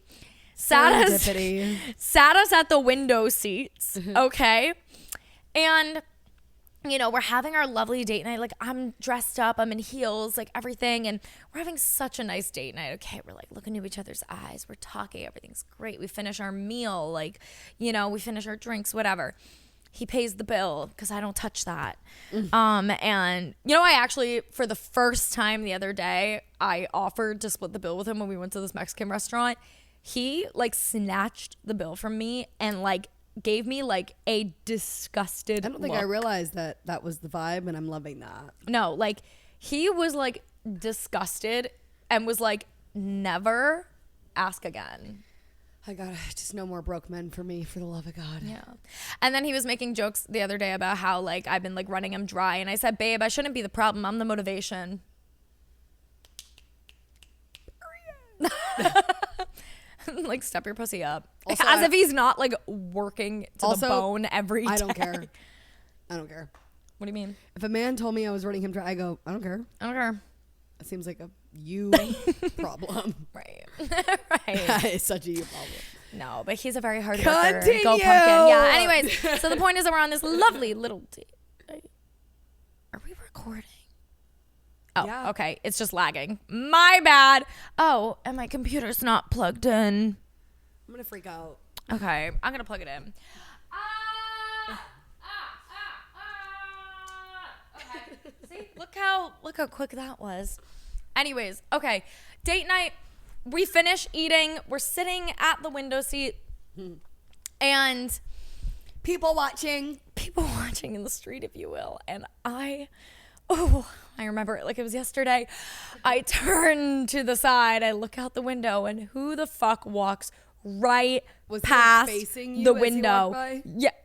S1: Sat us at the window seats. Okay, and you know, we're having our lovely date night. Like, I'm dressed up, I'm in heels, like everything, and we're having such a nice date night. Okay, we're like looking into each other's eyes. We're talking. Everything's great. We finish our meal. Like, you know, we finish our drinks. Whatever. He pays the bill because I don't touch that. And, you know, I actually, for the first time the other day, I offered to split the bill with him when we went to this Mexican restaurant. He, like, snatched the bill from me and, like, gave me, like, a disgusted
S2: I don't think
S1: look.
S2: I realized that was the vibe, and I'm loving that.
S1: No, like, he was, like, disgusted and was like, never ask again.
S2: I gotta just no more broke men for me, for the love of God.
S1: Yeah. And then he was making jokes the other day about how, like, I've been, like, running him dry. And I said, babe, I shouldn't be the problem. I'm the motivation. Like, step your pussy up.
S2: Also,
S1: as if he's not, like, working to the bone every day.
S2: I don't care. I don't care.
S1: What do you mean?
S2: If a man told me I was running him dry, I go, I don't care.
S1: I don't care.
S2: It seems like a you problem.
S1: Right.
S2: It's such a you problem.
S1: No, but he's a very hard worker.
S2: Continue.
S1: Go Pumpkin. Yeah, anyways. So the point is that we're on this lovely little date. Are we recording? Oh,
S2: yeah.
S1: Okay. It's just lagging. My bad. Oh, and my computer's not plugged in.
S2: I'm gonna freak out.
S1: Okay, I'm gonna plug it in. Okay. See, look how quick that was. Anyways, okay, date night. We finish eating. We're sitting at the window seat, and
S2: People watching
S1: in the street, if you will. And I remember it like it was yesterday. I turn to the side. I look out the window, and who the fuck walks right
S2: Was he
S1: past
S2: facing you
S1: the
S2: as he
S1: window.
S2: walked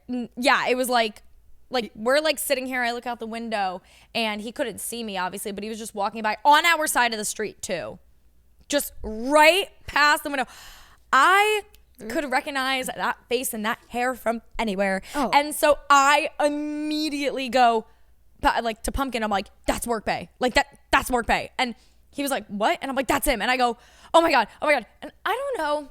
S2: by?
S1: Yeah, it was like we're like sitting here, I look out the window and he couldn't see me obviously, but he was just walking by on our side of the street too. Just right past the window. I could recognize that face and that hair from anywhere.
S2: Oh.
S1: And so I immediately go like to Pumpkin. I'm like, that's Workbae. Like that's Workbae. And he was like, what? And I'm like, that's him. And I go, oh my God. And I don't know.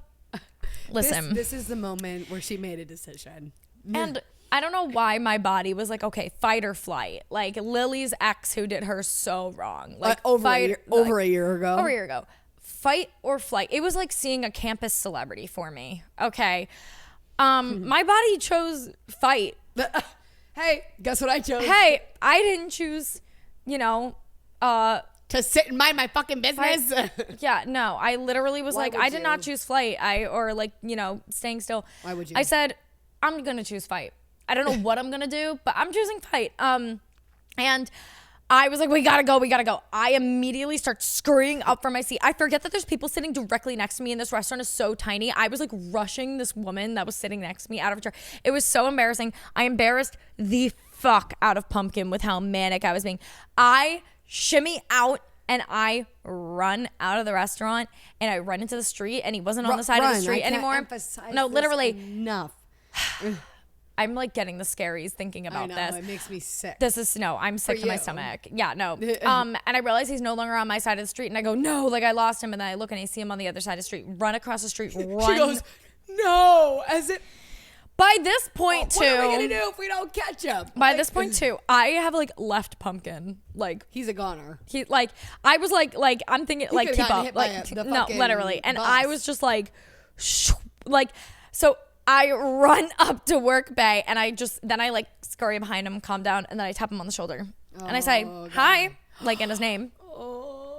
S1: Listen.
S2: This is the moment where she made a decision.
S1: And I don't know why my body was like, okay, fight or flight. Like Lily's ex who did her so wrong. Like
S2: over a year ago.
S1: Fight or flight. It was like seeing a campus celebrity for me. Okay. My body chose fight.
S2: Hey, guess what I chose?
S1: Hey, I didn't choose,
S2: to sit and mind my fucking business.
S1: Yeah, no, I literally was
S2: Why
S1: like,
S2: would
S1: I did not
S2: you?
S1: choose flight. Staying still.
S2: Why would you?
S1: I said, I'm going to choose fight. I don't know what I'm going to do, but I'm choosing fight. And I was like, we gotta go. I immediately start scurrying up from my seat. I forget that there's people sitting directly next to me and this restaurant is so tiny. I was like rushing this woman that was sitting next to me out of her chair. It was so embarrassing. I embarrassed the fuck out of Pumpkin with how manic I was being. I shimmy out and I run out of the restaurant and I run into the street and he wasn't on the side of the street anymore. No, literally.
S2: Enough.
S1: I'm like getting the scaries thinking about this.
S2: It makes me sick.
S1: I'm sick to my stomach. Yeah, no. And I realize he's no longer on my side of the street and I go, no, like I lost him. And then I look and I see him on the other side of the street, run across the street, run.
S2: She goes, no, as it.
S1: By this point too.
S2: What are we going to do if we don't catch him?
S1: By this point too, I have like left Pumpkin. Like
S2: he's a goner.
S1: I was like, I'm thinking like keep up. Like no, literally. And
S2: bus.
S1: I was just like, so I run up to Workbae and I like scurry behind him, calm down, and then I tap him on the shoulder. And I say, hi, like in his name.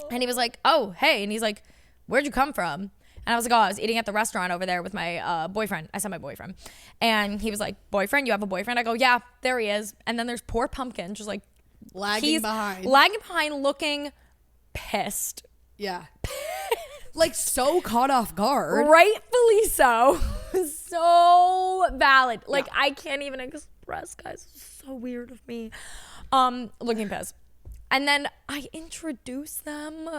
S1: And he was like, oh, hey. And he's like, where'd you come from? And I was like, oh, I was eating at the restaurant over there with my boyfriend. I said my boyfriend. And he was like, boyfriend? You have a boyfriend? I go, yeah, there he is. And then there's poor Pumpkin just like
S2: lagging behind,
S1: looking pissed.
S2: Yeah. Like so caught off guard.
S1: Rightfully so. So valid. Like I can't even express, guys. It's so weird of me. Looking pissed. And then I introduce them.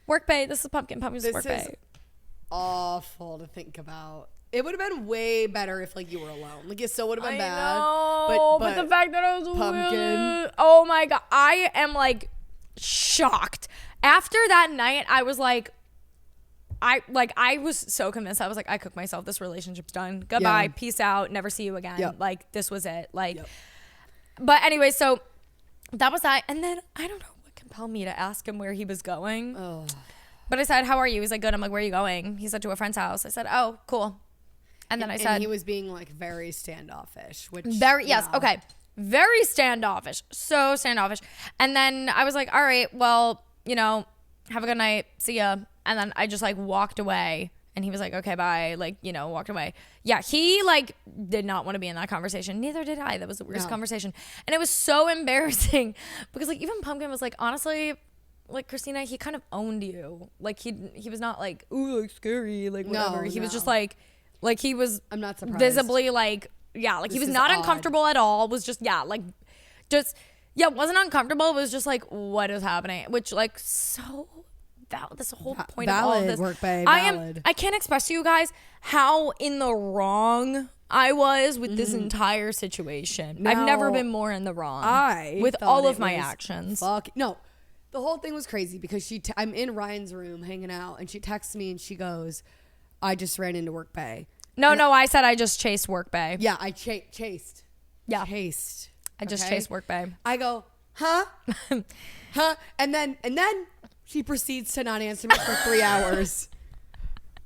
S1: Workbae. This is Pumpkin. Pumpkin's Workbae.
S2: This is awful to think about. It would have been way better if like you were alone. Like it still would have been bad.
S1: But the fact that I was
S2: Pumpkin.
S1: with, oh my God, I am like shocked. After that night, I was like, I was so convinced. I was like, I cooked myself. This relationship's done. Goodbye.
S2: Yeah.
S1: Peace out. Never see you again.
S2: Yep.
S1: Like this was it. Like, but anyway, so that was that. And then I don't know what compelled me to ask him where he was going.
S2: Oh.
S1: But I said, how are you? He's like, good. I'm like, where are you going? He said, to a friend's house. I said, oh, cool. And then I said,
S2: he was being like very standoffish, which
S1: okay. Very standoffish. So standoffish. And then I was like, all right, well, have a good night. See ya. And then I just like walked away and he was like, okay, bye. Like, walked away. Yeah. He like did not want to be in that conversation. Neither did I. That was the worst conversation. And it was so embarrassing because like even Pumpkin was like, honestly, like Christina, he kind of owned you. Like he was not like, ooh, like scary, like whatever. He was just like he was
S2: I'm not surprised.
S1: Visibly like, yeah, like he was not uncomfortable at all. Was just, wasn't uncomfortable. It was just like, what is happening? Which like so this whole point of all of this.
S2: Workbae,
S1: I can't express to you guys how in the wrong I was with this entire situation.
S2: Now,
S1: I've never been more in the wrong with all of my actions.
S2: No, the whole thing was crazy because I'm in Ryan's room hanging out and she texts me and she goes, I just ran into Workbae.
S1: No, I said I just chased Workbae.
S2: Yeah, I chased.
S1: Yeah.
S2: Chased.
S1: I just chased Workbae.
S2: I go, huh? Huh? And then she proceeds to not answer me for 3 hours.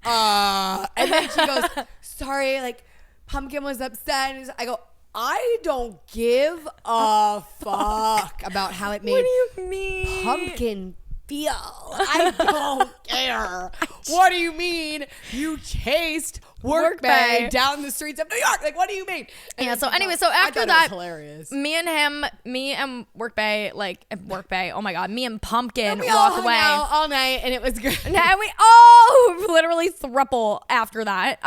S2: And then she goes, sorry, like Pumpkin was upset. And I go, I don't give a fuck about how it made
S1: What do you mean?
S2: Pumpkin feel. I don't care. What do you mean you chased Workbae down the streets of New York. Like, what do you mean? And
S1: Yeah. So anyway, so
S2: I
S1: after
S2: thought
S1: that,
S2: it was hilarious.
S1: me and Workbae, oh my God, me and Pumpkin
S2: We all
S1: walk
S2: hung
S1: away.
S2: out all night, and it was great.
S1: And we all literally thruple after that.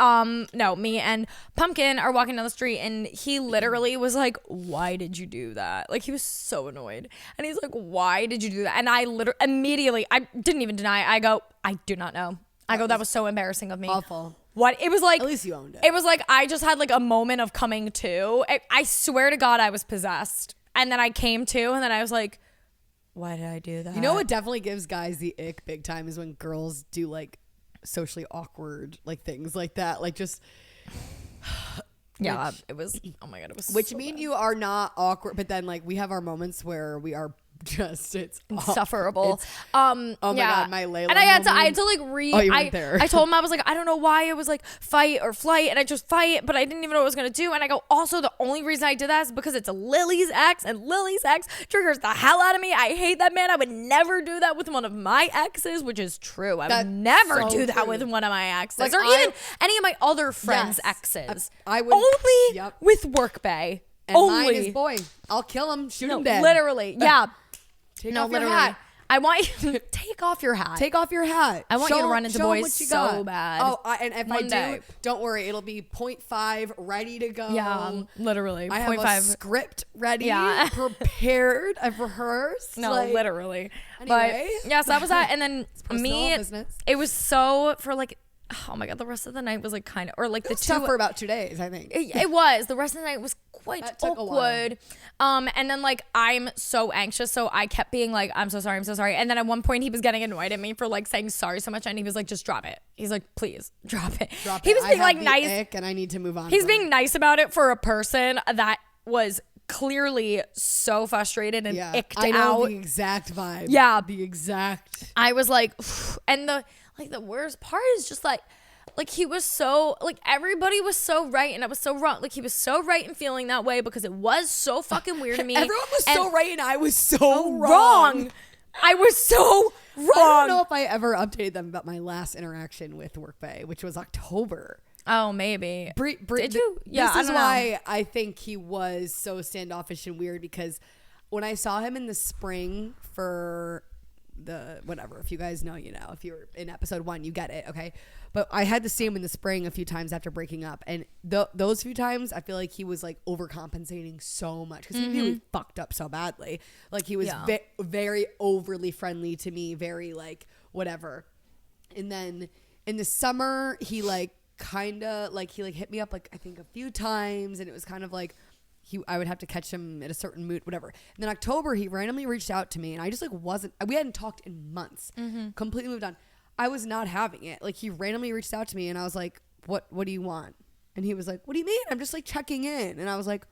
S1: No, me and Pumpkin are walking down the street, and he literally was like, "Why did you do that?" Like, he was so annoyed, and he's like, "Why did you do that?" And I literally immediately, I didn't even deny it. I go, "I do not know." I go, "That was so embarrassing of me."
S2: Awful.
S1: What? It was like,
S2: At least you owned it.
S1: It was like I just had like a moment of coming to. I swear to God, I was possessed, and then I came to, and then I was like, "Why did I do that?"
S2: You know what definitely gives guys the ick big time is when girls do like socially awkward like things like that, like just.
S1: Yeah, it was. Oh my God, it was.
S2: Which
S1: so
S2: mean
S1: bad.
S2: you are not awkward, but then like we have our moments where we are just it's
S1: Insufferable.
S2: oh my God, my Layla
S1: and I had
S2: moment.
S1: to like read.
S2: Oh, you weren't there.
S1: I told him, I was like, I don't know why it was like fight or flight, and I just fight, but I didn't even know what I was gonna do. And I go, also the only reason I did that is because it's Lily's ex, and Lily's ex triggers the hell out of me. I hate that man. I would never do that with one of my exes, which is true. I would never
S2: so
S1: do that
S2: true.
S1: with one of my exes,
S2: Like,
S1: or even any of my other friends'
S2: Yes.
S1: exes.
S2: I would
S1: only
S2: yep.
S1: with Workbae.
S2: And
S1: only
S2: mine is boy. I'll kill him, shoot him dead.
S1: literally, yeah.
S2: Take
S1: No,
S2: off your
S1: literally.
S2: hat.
S1: I want you to take off your hat.
S2: Take off your hat.
S1: I want you to run into
S2: show 'em
S1: boys
S2: what you
S1: so
S2: got.
S1: bad.
S2: Oh, and if
S1: One
S2: I
S1: day.
S2: do, don't worry. It'll be 0.5 ready to go.
S1: Yeah, literally.
S2: I have
S1: 0.5.
S2: a script ready,
S1: Yeah.
S2: prepared. I've rehearsed.
S1: No,
S2: like,
S1: literally.
S2: Anyway.
S1: But yes, that was that. And then
S2: personal business.
S1: it was so for like, oh my God, the rest of the night was like kind of, or like
S2: It
S1: the
S2: was
S1: two.
S2: tough for about 2 days, I think.
S1: It was. The rest of the night was quite
S2: That took a while.
S1: awkward. And then like I'm so anxious, so I kept being like, I'm so sorry, I'm so sorry. And then at one point he was getting annoyed at me for like saying sorry so much, and he was like, just drop it. He's like, please drop it. He was
S2: I
S1: being
S2: have
S1: like
S2: the
S1: nice.
S2: ick and I need to move on.
S1: He's
S2: from
S1: being
S2: it.
S1: nice about it for a person that was clearly so frustrated and icked
S2: I know
S1: out.
S2: the exact vibe.
S1: Yeah.
S2: The exact.
S1: I was like, and the worst part is just like he was so, like, everybody was so right and I was so wrong. Like, he was so right in feeling that way because it was so fucking weird to me.
S2: Everyone was
S1: And
S2: so right and I was so
S1: wrong. I was so wrong.
S2: I don't know if I ever updated them about my last interaction with Workbae, which was October.
S1: Oh, maybe. Did you? Yeah,
S2: This
S1: I
S2: is
S1: don't know.
S2: why I think he was so standoffish and weird, because when I saw him in the spring for the whatever, if you guys know, you know, if you were in episode 1, you get it, okay? But I had to see him in the spring a few times after breaking up, and those few times I feel like he was like overcompensating so much because he knew he fucked up so badly. Like he was very overly friendly to me, very like whatever. And then in the summer he like kind of like he like hit me up like I think a few times, and it was kind of like I would have to catch him in a certain mood, whatever. And then October, he randomly reached out to me, and I just like we hadn't talked in months. Completely moved on. I was not having it. Like he randomly reached out to me, and I was like, what do you want? And he was like, what do you mean? I'm just like checking in. And I was like,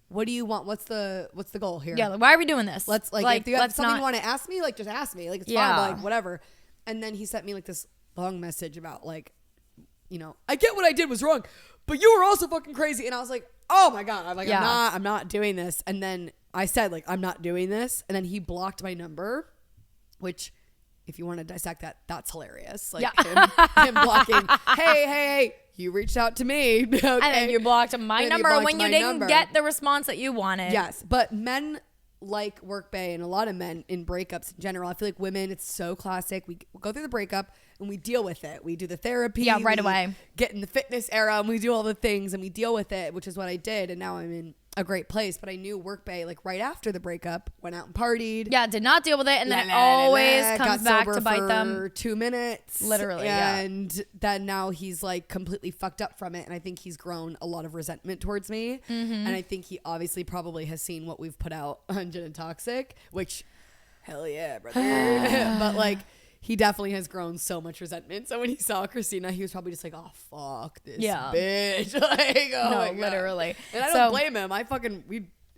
S2: what do you want? What's the goal here?
S1: Yeah, like, why are we doing this?
S2: Let's like if you have something you want to ask me, like just ask me. Like it's fine, but like whatever. And then he sent me like this long message about like, you know, I get what I did was wrong, but you were also fucking crazy. And I was like, oh my God, I'm like, I'm not doing this. And then I said like, I'm not doing this. And then he blocked my number, which if you want to dissect that, that's hilarious. Like him blocking, hey, you reached out to me. Okay?
S1: And then you blocked my number when you didn't get the response that you wanted.
S2: Yes, but men like Workbae, and a lot of men in breakups in general. I feel like women, it's so classic. We go through the breakup and we deal with it. We do the therapy.
S1: Right away.
S2: Get in the fitness era and we do all the things and we deal with it, which is what I did. And now I'm in a great place. But I knew Workbae like right after the breakup, went out and partied.
S1: Yeah, did not deal with it, and then it always comes back to bite them.
S2: For 2 minutes,
S1: Literally,
S2: and then now he's like completely fucked up from it, and I think he's grown a lot of resentment towards me, and I think he obviously probably has seen what we've put out on Gin and Toxic, which hell yeah, brother. But like he definitely has grown so much resentment. So when he saw Christina, he was probably just like, oh fuck this bitch. Like, oh
S1: No,
S2: my God.
S1: literally.
S2: And I don't blame him.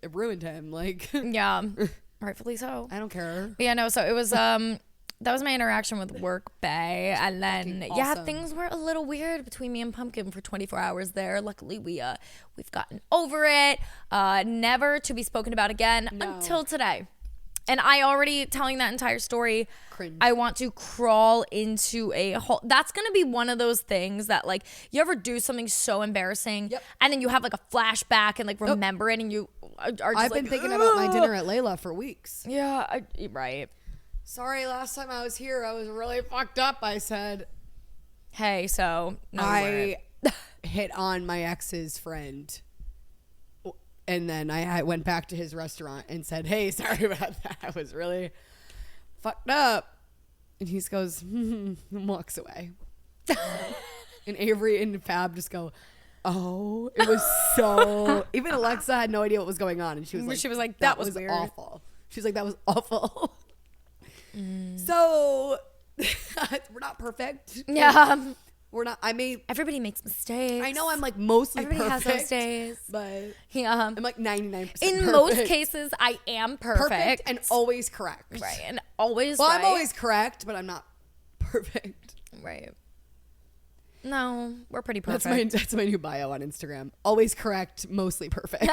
S2: It ruined him. Like
S1: yeah, rightfully so.
S2: I don't care.
S1: But yeah, no. So it was that was my interaction with Workbae, and then
S2: awesome.
S1: things were a little weird between me and Pumpkin for 24 hours there. Luckily, we've gotten over it. Never to be spoken about again until today. And I already telling that entire story,
S2: Cringe.
S1: I want to crawl into a hole. That's going to be one of those things that like, you ever do something so embarrassing and then you have like a flashback and like remember it and you are just
S2: I've been thinking about my dinner at Layla for weeks.
S1: Yeah, right.
S2: Sorry, last time I was here, I was really fucked up. I said,
S1: hey, so no,
S2: I hit on my ex's friend. And then I went back to his restaurant and said, hey, sorry about that. I was really fucked up. And he goes, and walks away. And Avery and Fab just go, oh, it was so. Even Alexa had no idea what was going on. And she was like, that was
S1: weird.
S2: Awful. She's like, that was awful. So we're not perfect.
S1: Yeah.
S2: We're not.
S1: Everybody makes mistakes.
S2: I know I'm like mostly
S1: Everybody
S2: perfect.
S1: has those days.
S2: But
S1: yeah.
S2: I'm like 99%
S1: In
S2: perfect.
S1: most cases, I am perfect.
S2: And always correct.
S1: Right. And always
S2: Well,
S1: right.
S2: I'm always correct, but I'm not perfect.
S1: Right. No, we're pretty perfect.
S2: That's my new bio on Instagram. Always correct, mostly perfect.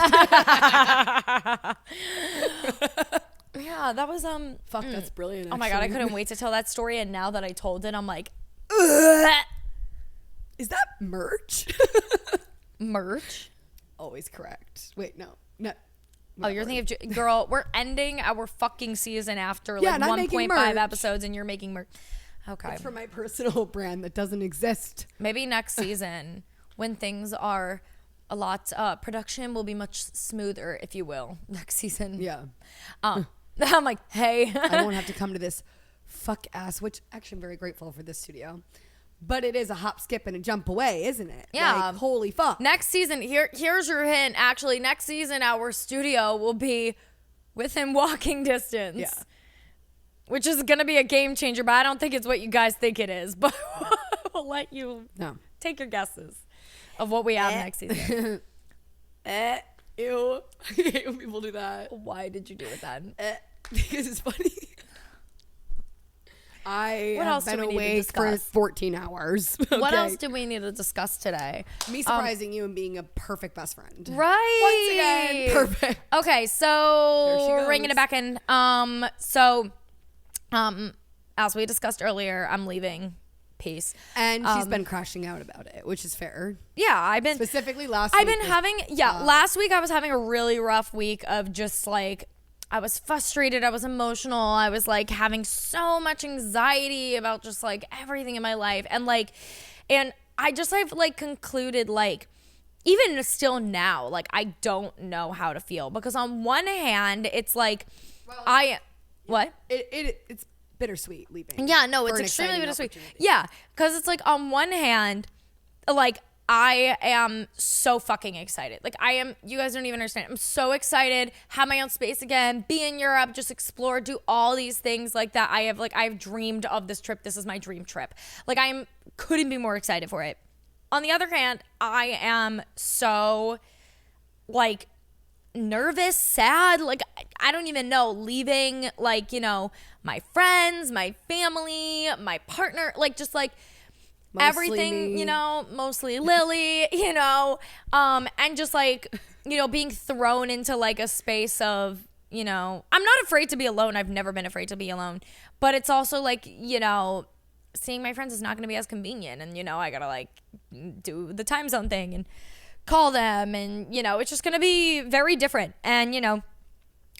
S1: Yeah, that was
S2: Fuck, that's brilliant.
S1: Oh my god, I couldn't wait to tell that story, and now that I told it, I'm like, ugh.
S2: Is that merch?
S1: Merch?
S2: Always correct. Wait, no.
S1: Oh, you're thinking of girl. We're ending our fucking season after
S2: Yeah,
S1: like
S2: and I'm making
S1: 1.5
S2: merch.
S1: episodes, and you're making merch. Okay.
S2: It's for my personal brand that doesn't exist.
S1: Maybe next season, when things are a lot, production will be much smoother, if you will. Next season.
S2: Yeah.
S1: I'm like, hey.
S2: I won't have to come to this fuck ass, which actually I'm very grateful for this studio. But it is a hop, skip, and a jump away, isn't it?
S1: Yeah.
S2: Like, holy fuck.
S1: Next season, here's your hint. Actually, next season, our studio will be within walking distance.
S2: Yeah.
S1: Which is going to be a game changer, but I don't think it's what you guys think it is. But we'll let you take your guesses of what we have next season.
S2: Ew. I hate when people do that.
S1: Why did you do it then?
S2: Because it's funny. I
S1: What else
S2: have
S1: do
S2: been
S1: we need to
S2: awake for
S1: discuss?
S2: 14 hours.
S1: What
S2: Okay?
S1: else do we need to discuss today?
S2: Me surprising you and being a perfect best friend.
S1: Right.
S2: Once again, perfect.
S1: Okay,
S2: There she
S1: so
S2: goes.
S1: ringing it back in. As we discussed earlier, I'm leaving. Peace.
S2: And she's been crashing out about it, which is fair.
S1: Yeah, I've been
S2: Specifically last
S1: I've
S2: week.
S1: been having last week I was having a really rough week of just like I was frustrated, I was emotional, I was like having so much anxiety about just like everything in my life and I've like concluded like even still now like I don't know how to feel because on one hand it's like
S2: It's bittersweet leaving.
S1: Yeah, no, it's
S2: an
S1: extremely
S2: exciting
S1: bittersweet.
S2: opportunity.
S1: Yeah, because it's like on one hand, like I am so fucking excited. Like I am, you guys don't even understand. I'm so excited, have my own space again, be in Europe, just explore, do all these things like that. I've dreamed of this trip. This is my dream trip. Like couldn't be more excited for it. On the other hand, I am so like nervous, sad, like I don't even know, leaving like, you know, my friends, my family, my partner, like just like
S2: Mostly
S1: everything,
S2: me.
S1: you know, mostly Lily, you know, and just like, you know, being thrown into like a space of, you know, I'm not afraid to be alone. I've never been afraid to be alone, but it's also like, you know, seeing my friends is not going to be as convenient and, you know, I got to like do the time zone thing and call them and, you know, it's just going to be very different and, you know,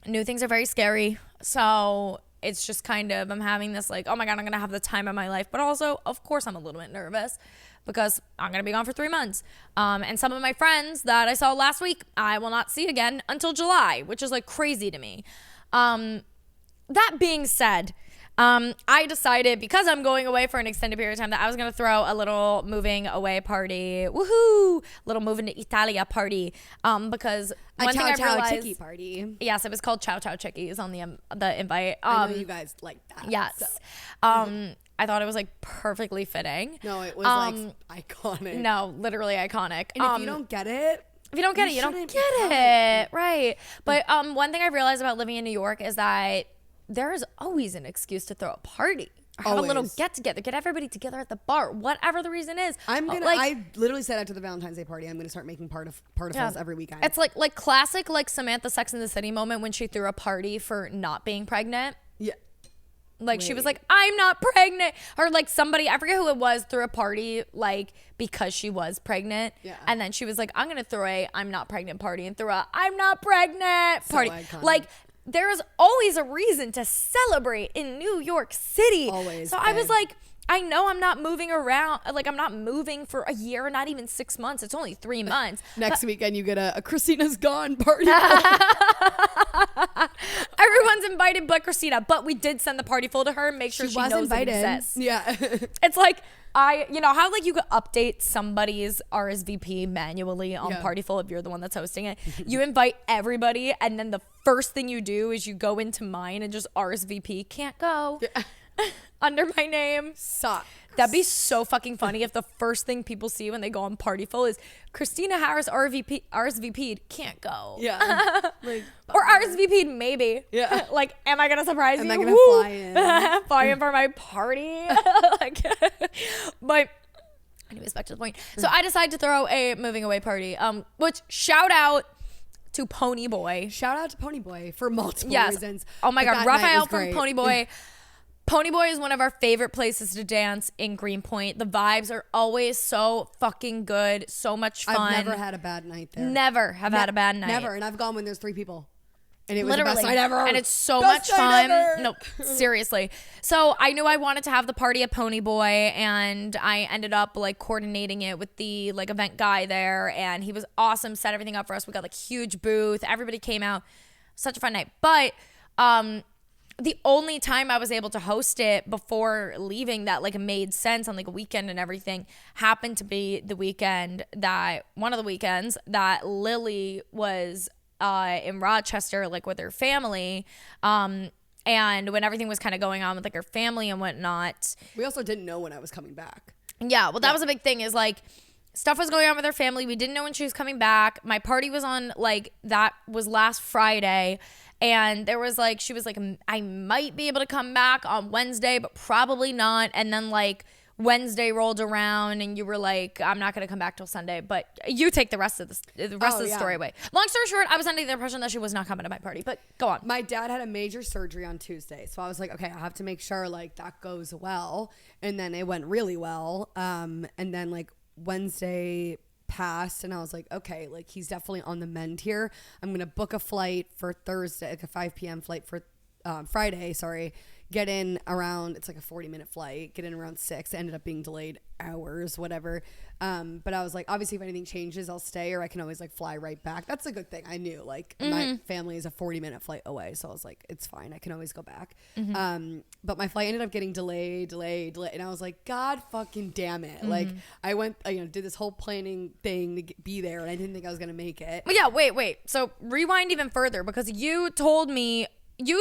S1: new things are very scary. So it's just kind of, I'm having this like, oh my God, I'm going to have the time of my life. But also, of course, I'm a little bit nervous because I'm going to be gone for 3 months. And some of my friends that I saw last week, I will not see again until July, which is like crazy to me. That being said, I decided because I'm going away for an extended period of time that I was going to throw a little moving away party. Woohoo! Little moving to Italia party. Because one thing I realized,
S2: Chicky party.
S1: yes, it was called Chow Chow Chickies on the invite.
S2: I know you guys like that.
S1: Yes.
S2: So.
S1: I thought it was like perfectly fitting.
S2: No, it was like iconic.
S1: No, literally iconic.
S2: And if you don't get it,
S1: you don't get it. Right. But one thing I realized about living in New York is that there is always an excuse to throw a party. or have a little
S2: Always.
S1: get together, get everybody together at the bar, whatever the reason is.
S2: I literally said after the Valentine's Day party, I'm gonna start making particles every weekend.
S1: It's like classic like Samantha Sex and the City moment when she threw a party for not being pregnant.
S2: Yeah.
S1: Like she was like, I'm not pregnant. Or like somebody, I forget who it was, threw a party like because she was pregnant.
S2: Yeah.
S1: And then she was like, I'm going to throw a I'm not pregnant party and threw a I'm not pregnant party.
S2: iconic.
S1: Like there is always a reason to celebrate in New York City.
S2: Always,
S1: So I was
S2: babe.
S1: like, I know I'm not moving around. Like I'm not moving for a year, not even 6 months. It's only 3 months.
S2: Next weekend you get a Christina's gone party.
S1: Everyone's invited but Christina. But we did send the party full to her and make sure she
S2: was
S1: knows
S2: invited.
S1: it exists.
S2: Yeah.
S1: It's like you know how like you could update somebody's RSVP manually on Partyful if you're the one that's hosting it. You invite everybody, and then the first thing you do is you go into mine and just RSVP can't go under my name.
S2: Sucks.
S1: That'd be so fucking funny if the first thing people see when they go on Partyful is Christina Harris RSVP'd can't go.
S2: Yeah. Like,
S1: Or RSVP'd maybe.
S2: Yeah.
S1: Like, am I gonna surprise you?
S2: am I gonna
S1: Woo!
S2: fly in?
S1: Fly in for my party. Like, but anyways, back to the point. So I decided to throw a moving away party. Which shout out to Pony Boy.
S2: Shout out to Pony Boy for multiple
S1: Yes.
S2: reasons.
S1: Oh my
S2: But
S1: God,
S2: that night
S1: Raphael
S2: was
S1: from
S2: great.
S1: Pony Boy. Pony Boy is one of our favorite places to dance in Greenpoint. The vibes are always so fucking good. So much fun.
S2: I've never had a bad night there.
S1: Never have had a bad night.
S2: Never. And I've gone when there's 3 people. And it was
S1: Literally.
S2: the best night ever.
S1: And it's so
S2: Best
S1: much
S2: night
S1: fun.
S2: ever.
S1: No, seriously. So I knew I wanted to have the party at Pony Boy, and I ended up like coordinating it with the like event guy there, and he was awesome, set everything up for us. We got like huge booth. Everybody came out. Such a fun night. But the only time I was able to host it before leaving that like made sense on like a weekend and everything happened to be the weekend that one of the weekends that Lily was in Rochester like with her family. And when everything was kind of going on with like her family and whatnot.
S2: We also didn't know when I was coming back.
S1: Yeah, well that was a big thing is like stuff was going on with her family. We didn't know when she was coming back. My party was on like that was last Friday. And there was like, she was like, I might be able to come back on Wednesday, but probably not. And then like Wednesday rolled around and you were like, I'm not going to come back till Sunday, but you take the rest of the story away. Long story short, I was under the impression that she was not coming to my party, but go on.
S2: My dad had a major surgery on Tuesday. So I was like, okay, I have to make sure like that goes well. And then it went really well. And then like Wednesday passed and I was like, okay, like he's definitely on the mend here. I'm gonna book a flight for Thursday, like a 5 p.m. flight for Friday, get in around, it's like a 40-minute flight, get in around 6. It ended up being delayed hours, whatever. But I was like, obviously if anything changes, I'll stay, or I can always like fly right back. That's a good thing. I knew like my family is a 40-minute flight away. So I was like, it's fine. I can always go back. But my flight ended up getting delayed. And I was like, God fucking damn it. Like I went, did this whole planning thing to be there and I didn't think I was going to make it.
S1: Well, yeah, wait. So rewind even further because you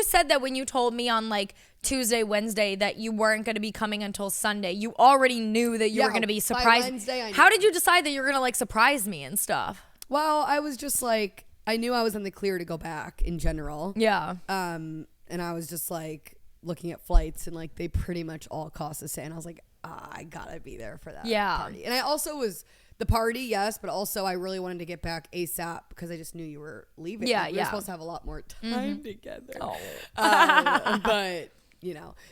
S1: said that when you told me on like Tuesday, Wednesday that you weren't going to be coming until Sunday. You already knew that you were going to be surprised.
S2: By Wednesday, I knew.
S1: How did you decide that you were going to like surprise me and stuff?
S2: Well, I was just like, I knew I was in the clear to go back in general.
S1: Yeah.
S2: And I was just like looking at flights and like they pretty much all cost the same. And I was like, I gotta be there for that party. And I also was the party, yes, but also I really wanted to get back ASAP because I just knew you were leaving.
S1: Yeah,
S2: we were supposed to have a lot more time together.
S1: Oh.
S2: But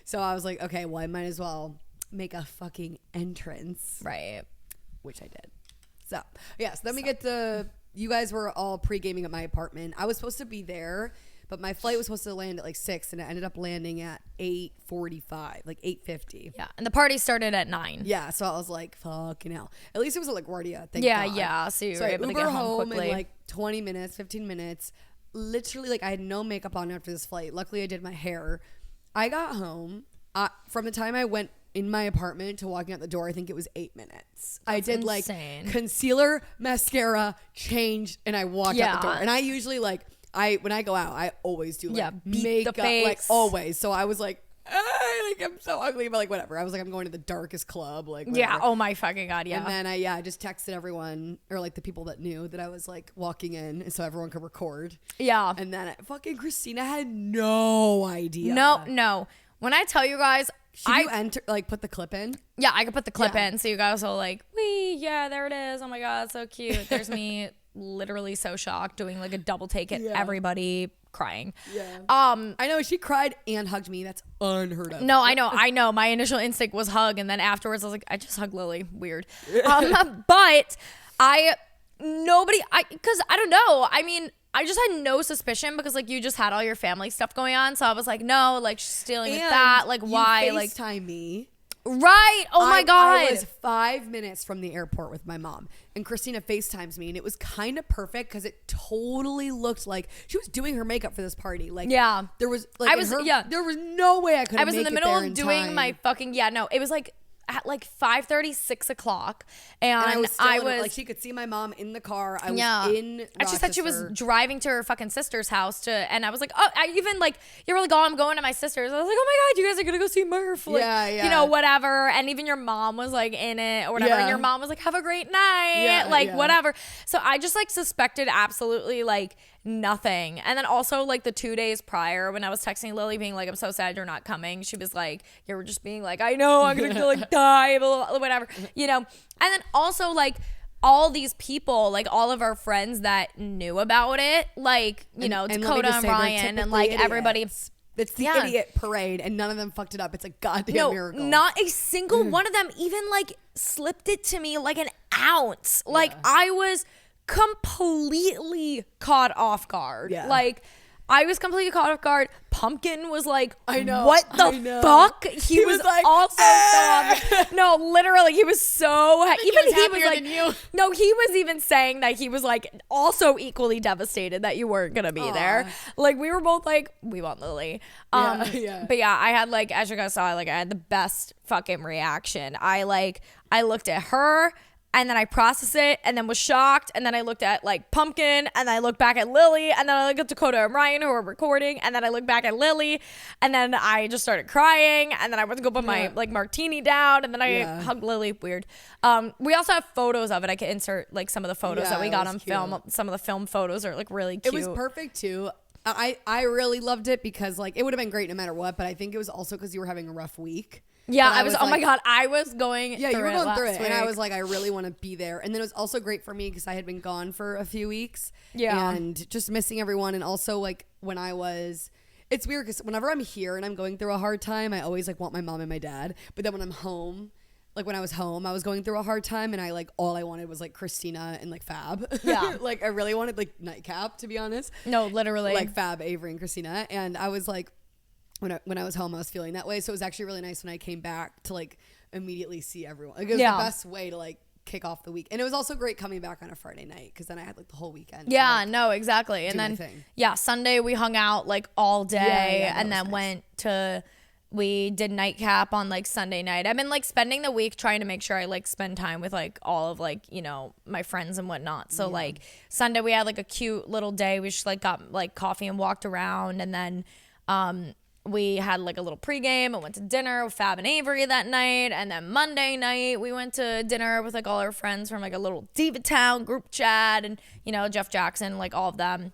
S2: so I was like, okay, well, I might as well make a fucking entrance,
S1: Right.
S2: which I did. So then we get to, you guys were all pre-gaming at my apartment. I was supposed to be there, but my flight was supposed to land at like 6 and it ended up landing at 8:45, like 8:50.
S1: Yeah. And the party started at 9.
S2: Yeah, so I was like, fucking hell. At least it was at LaGuardia, thank
S1: Yeah,
S2: God.
S1: yeah. So you were
S2: I
S1: able to
S2: Uber
S1: get home quickly.
S2: in like 20 minutes, 15 minutes. Literally, like I had no makeup on after this flight. Luckily, I did my hair. I got home. From the time I went in my apartment to walking out the door, I think it was 8 minutes. I did
S1: insane.
S2: like concealer, mascara, changed, and I walked out the door. And I usually like, when I go out, I always do like
S1: beat
S2: makeup,
S1: the face.
S2: like always. So I was like, I'm so ugly, but like whatever. I was like, I'm going to the darkest club, like whatever.
S1: Yeah. Oh my fucking God. Yeah.
S2: And then I just texted everyone, or like the people that knew that I was like walking in, so everyone could record.
S1: Yeah.
S2: And then fucking Christina had no idea.
S1: No. When I tell you guys,
S2: Should you enter, like, put the clip in?
S1: Yeah, I could put the clip in so you guys will like, yeah, there it is. Oh my God, so cute. There's me literally so shocked doing like a double take at everybody crying.
S2: Yeah. I know, she cried and hugged me. That's unheard of.
S1: No, I know. My initial instinct was hug, and then afterwards I was like, I just hugged Lily. Weird. But because I don't know. I mean, I just had no suspicion because like you just had all your family stuff going on. So I was like, no, like she's dealing with that. Like why?
S2: You
S1: like
S2: FaceTime me.
S1: Right. Oh my God.
S2: I was 5 minutes from the airport with my mom, and Christina FaceTimes me, and it was kind of perfect because it totally looked like she was doing her makeup for this party. Like, there was like, there was no way I could.
S1: I was in the middle of doing my fucking it was like at like 5:30, 6 o'clock, and I was
S2: like, she could see my mom in the car. I was in Rochester.
S1: And she said she was driving to her fucking sister's house and I was like, oh, I even like, you were like, oh, I'm going to my sister's. I was like, oh my God, you guys are gonna go see Murph, like, you know, whatever. And even your mom was like in it or whatever, and your mom was like, have a great night, whatever. So I just like suspected absolutely like nothing. And then also like the 2 days prior when I was texting Lily being like, I'm so sad you're not coming, she was like, you were just being like, I know I'm gonna like die, whatever, you know. And then also like all these people, like all of our friends that knew about it, like, you know, Dakota and Ryan and like idiots. Everybody.
S2: It's the idiot parade, and none of them fucked it up. It's a goddamn miracle.
S1: Not a single one of them even like slipped it to me like an ounce. Like I was completely caught off guard. Like I was completely caught off guard. Pumpkin was like, I know, what the fuck? He was like, also no, literally, he was so he was like, no, he was even saying that he was like also equally devastated that you weren't gonna be there. Like we were both like, we want Lily. But I had like, as you guys saw, like I had the best fucking reaction. I looked at her, and then I processed it and then was shocked. And then I looked at like Pumpkin, and then I looked back at Lily, and then I looked at Dakota and Ryan who were recording, and then I looked back at Lily, and then I just started crying, and then I went to go put my like martini down, and then I hugged Lily. Weird. We also have photos of it. I could insert like some of the photos that we got on film. Some of the film photos are like really cute.
S2: It was perfect too. I really loved it because like it would have been great no matter what, but I think it was also because you were having a rough week.
S1: Yeah, I was oh my God, I was going
S2: you were going through it. And I was like, I really want to be there. And then it was also great for me because I had been gone for a few weeks. Yeah. And just missing everyone. And also like when it's weird because whenever I'm here and I'm going through a hard time, I always like want my mom and my dad. But then when I'm home, like when I was home, I was going through a hard time, and I like all I wanted was like Christina and like Fab. Yeah. Like I really wanted like Nightcap, to be honest.
S1: No, literally.
S2: Like Fab, Avery, and Christina. And I was like, when I was home, I was feeling that way. So it was actually really nice when I came back to like immediately see everyone. Like, it was the best way to like kick off the week. And it was also great coming back on a Friday night because then I had like the whole weekend.
S1: Yeah, to, like, no, exactly. And then Sunday we hung out like all day, and then we did Nightcap on like Sunday night. I've been like spending the week trying to make sure I like spend time with like all of like, you know, my friends and whatnot. So like Sunday we had like a cute little day. We just like got like coffee and walked around, and then we had like a little pregame and went to dinner with Fab and Avery that night. And then Monday night we went to dinner with like all our friends from like a little Diva Town group chat, and you know, Jeff Jackson, like all of them.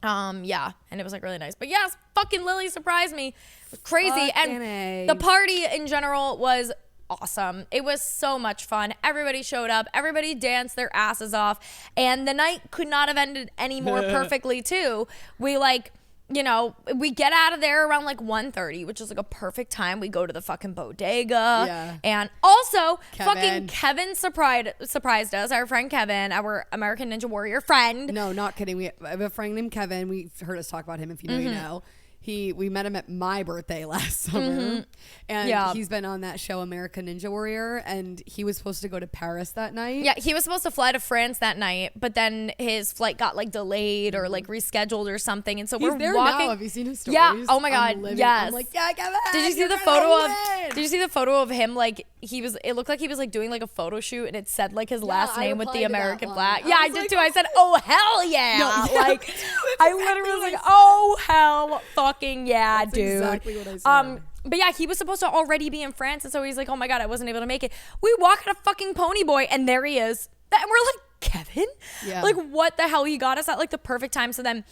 S1: And it was like really nice. But yes, fucking Lily surprised me. It was crazy. And the party in general was awesome. It was so much fun. Everybody showed up. Everybody danced their asses off. And the night could not have ended any more perfectly too. We like, you know, we get out of there around like 1:30, which is like a perfect time. We go to the fucking bodega. And also fucking Kevin surprised us. Our friend Kevin, our American Ninja Warrior friend.
S2: No, not kidding. We have a friend named Kevin. We've heard us talk about him. If you know, you know. We met him at my birthday last summer, and he's been on that show American Ninja Warrior, and he was supposed to go to Paris that night.
S1: Yeah, he was supposed to fly to France that night, but then his flight got like delayed or like rescheduled or something, and so
S2: he's
S1: we're
S2: there
S1: walking.
S2: Now. Have you seen his stories?
S1: Yeah. Oh my God. Yes.
S2: I'm like, yeah, Kevin.
S1: Did you see the photo of? Did you see the photo of him? Like it looked like he was like doing like a photo shoot, and it said like his last name with the American flag. Yeah, I did like, too. I said, oh hell yeah! No, like I literally was like, oh hell fucking yeah, dude.
S2: Exactly what I said.
S1: But yeah, he was supposed to already be in France, and so he's like, oh my God, I wasn't able to make it. We walk at a fucking pony boy, and there he is. And we're like, Kevin? Yeah. Like, what the hell? He got us at like the perfect time. So then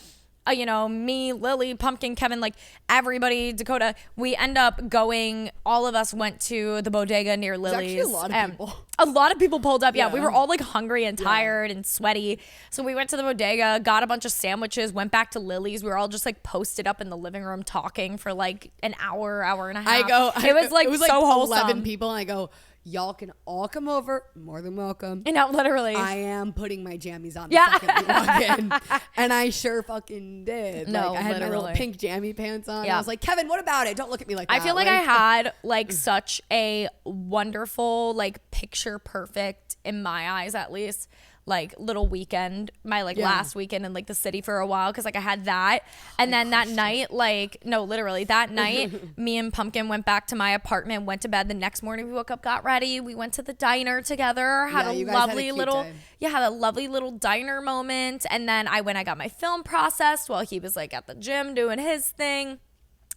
S1: me, Lily, Pumpkin, Kevin, like everybody, Dakota, we end up going, all of us went to the bodega near Lily's.
S2: Actually a lot of people.
S1: A lot of people pulled up. Yeah,
S2: Yeah.
S1: we were all like hungry and tired and sweaty. So we went to the bodega, got a bunch of sandwiches, went back to Lily's. We were all just like posted up in the living room talking for like an hour and a half. It was like so wholesome.
S2: 11 people, and I go, y'all can all come over, more than welcome.
S1: You know, literally.
S2: I am putting my jammies on the
S1: Yeah.
S2: second we walk in. And I sure fucking did.
S1: No,
S2: like, I had my
S1: literally.
S2: little pink jammy pants on.
S1: Yeah.
S2: I was like, Kevin, what about it? Don't look at me like that.
S1: I feel like I had like such a wonderful, like picture perfect, in my eyes at least, like little weekend, my like last weekend in like the city for a while, because like I had that, and then that night, like no, literally that night, me and Pumpkin went back to my apartment, went to bed. The next morning we woke up, got ready, we went to the diner together, had a
S2: you guys had a
S1: lovely
S2: cute
S1: little
S2: day.
S1: had a lovely little diner moment, and then I got my film processed while he was like at the gym doing his thing.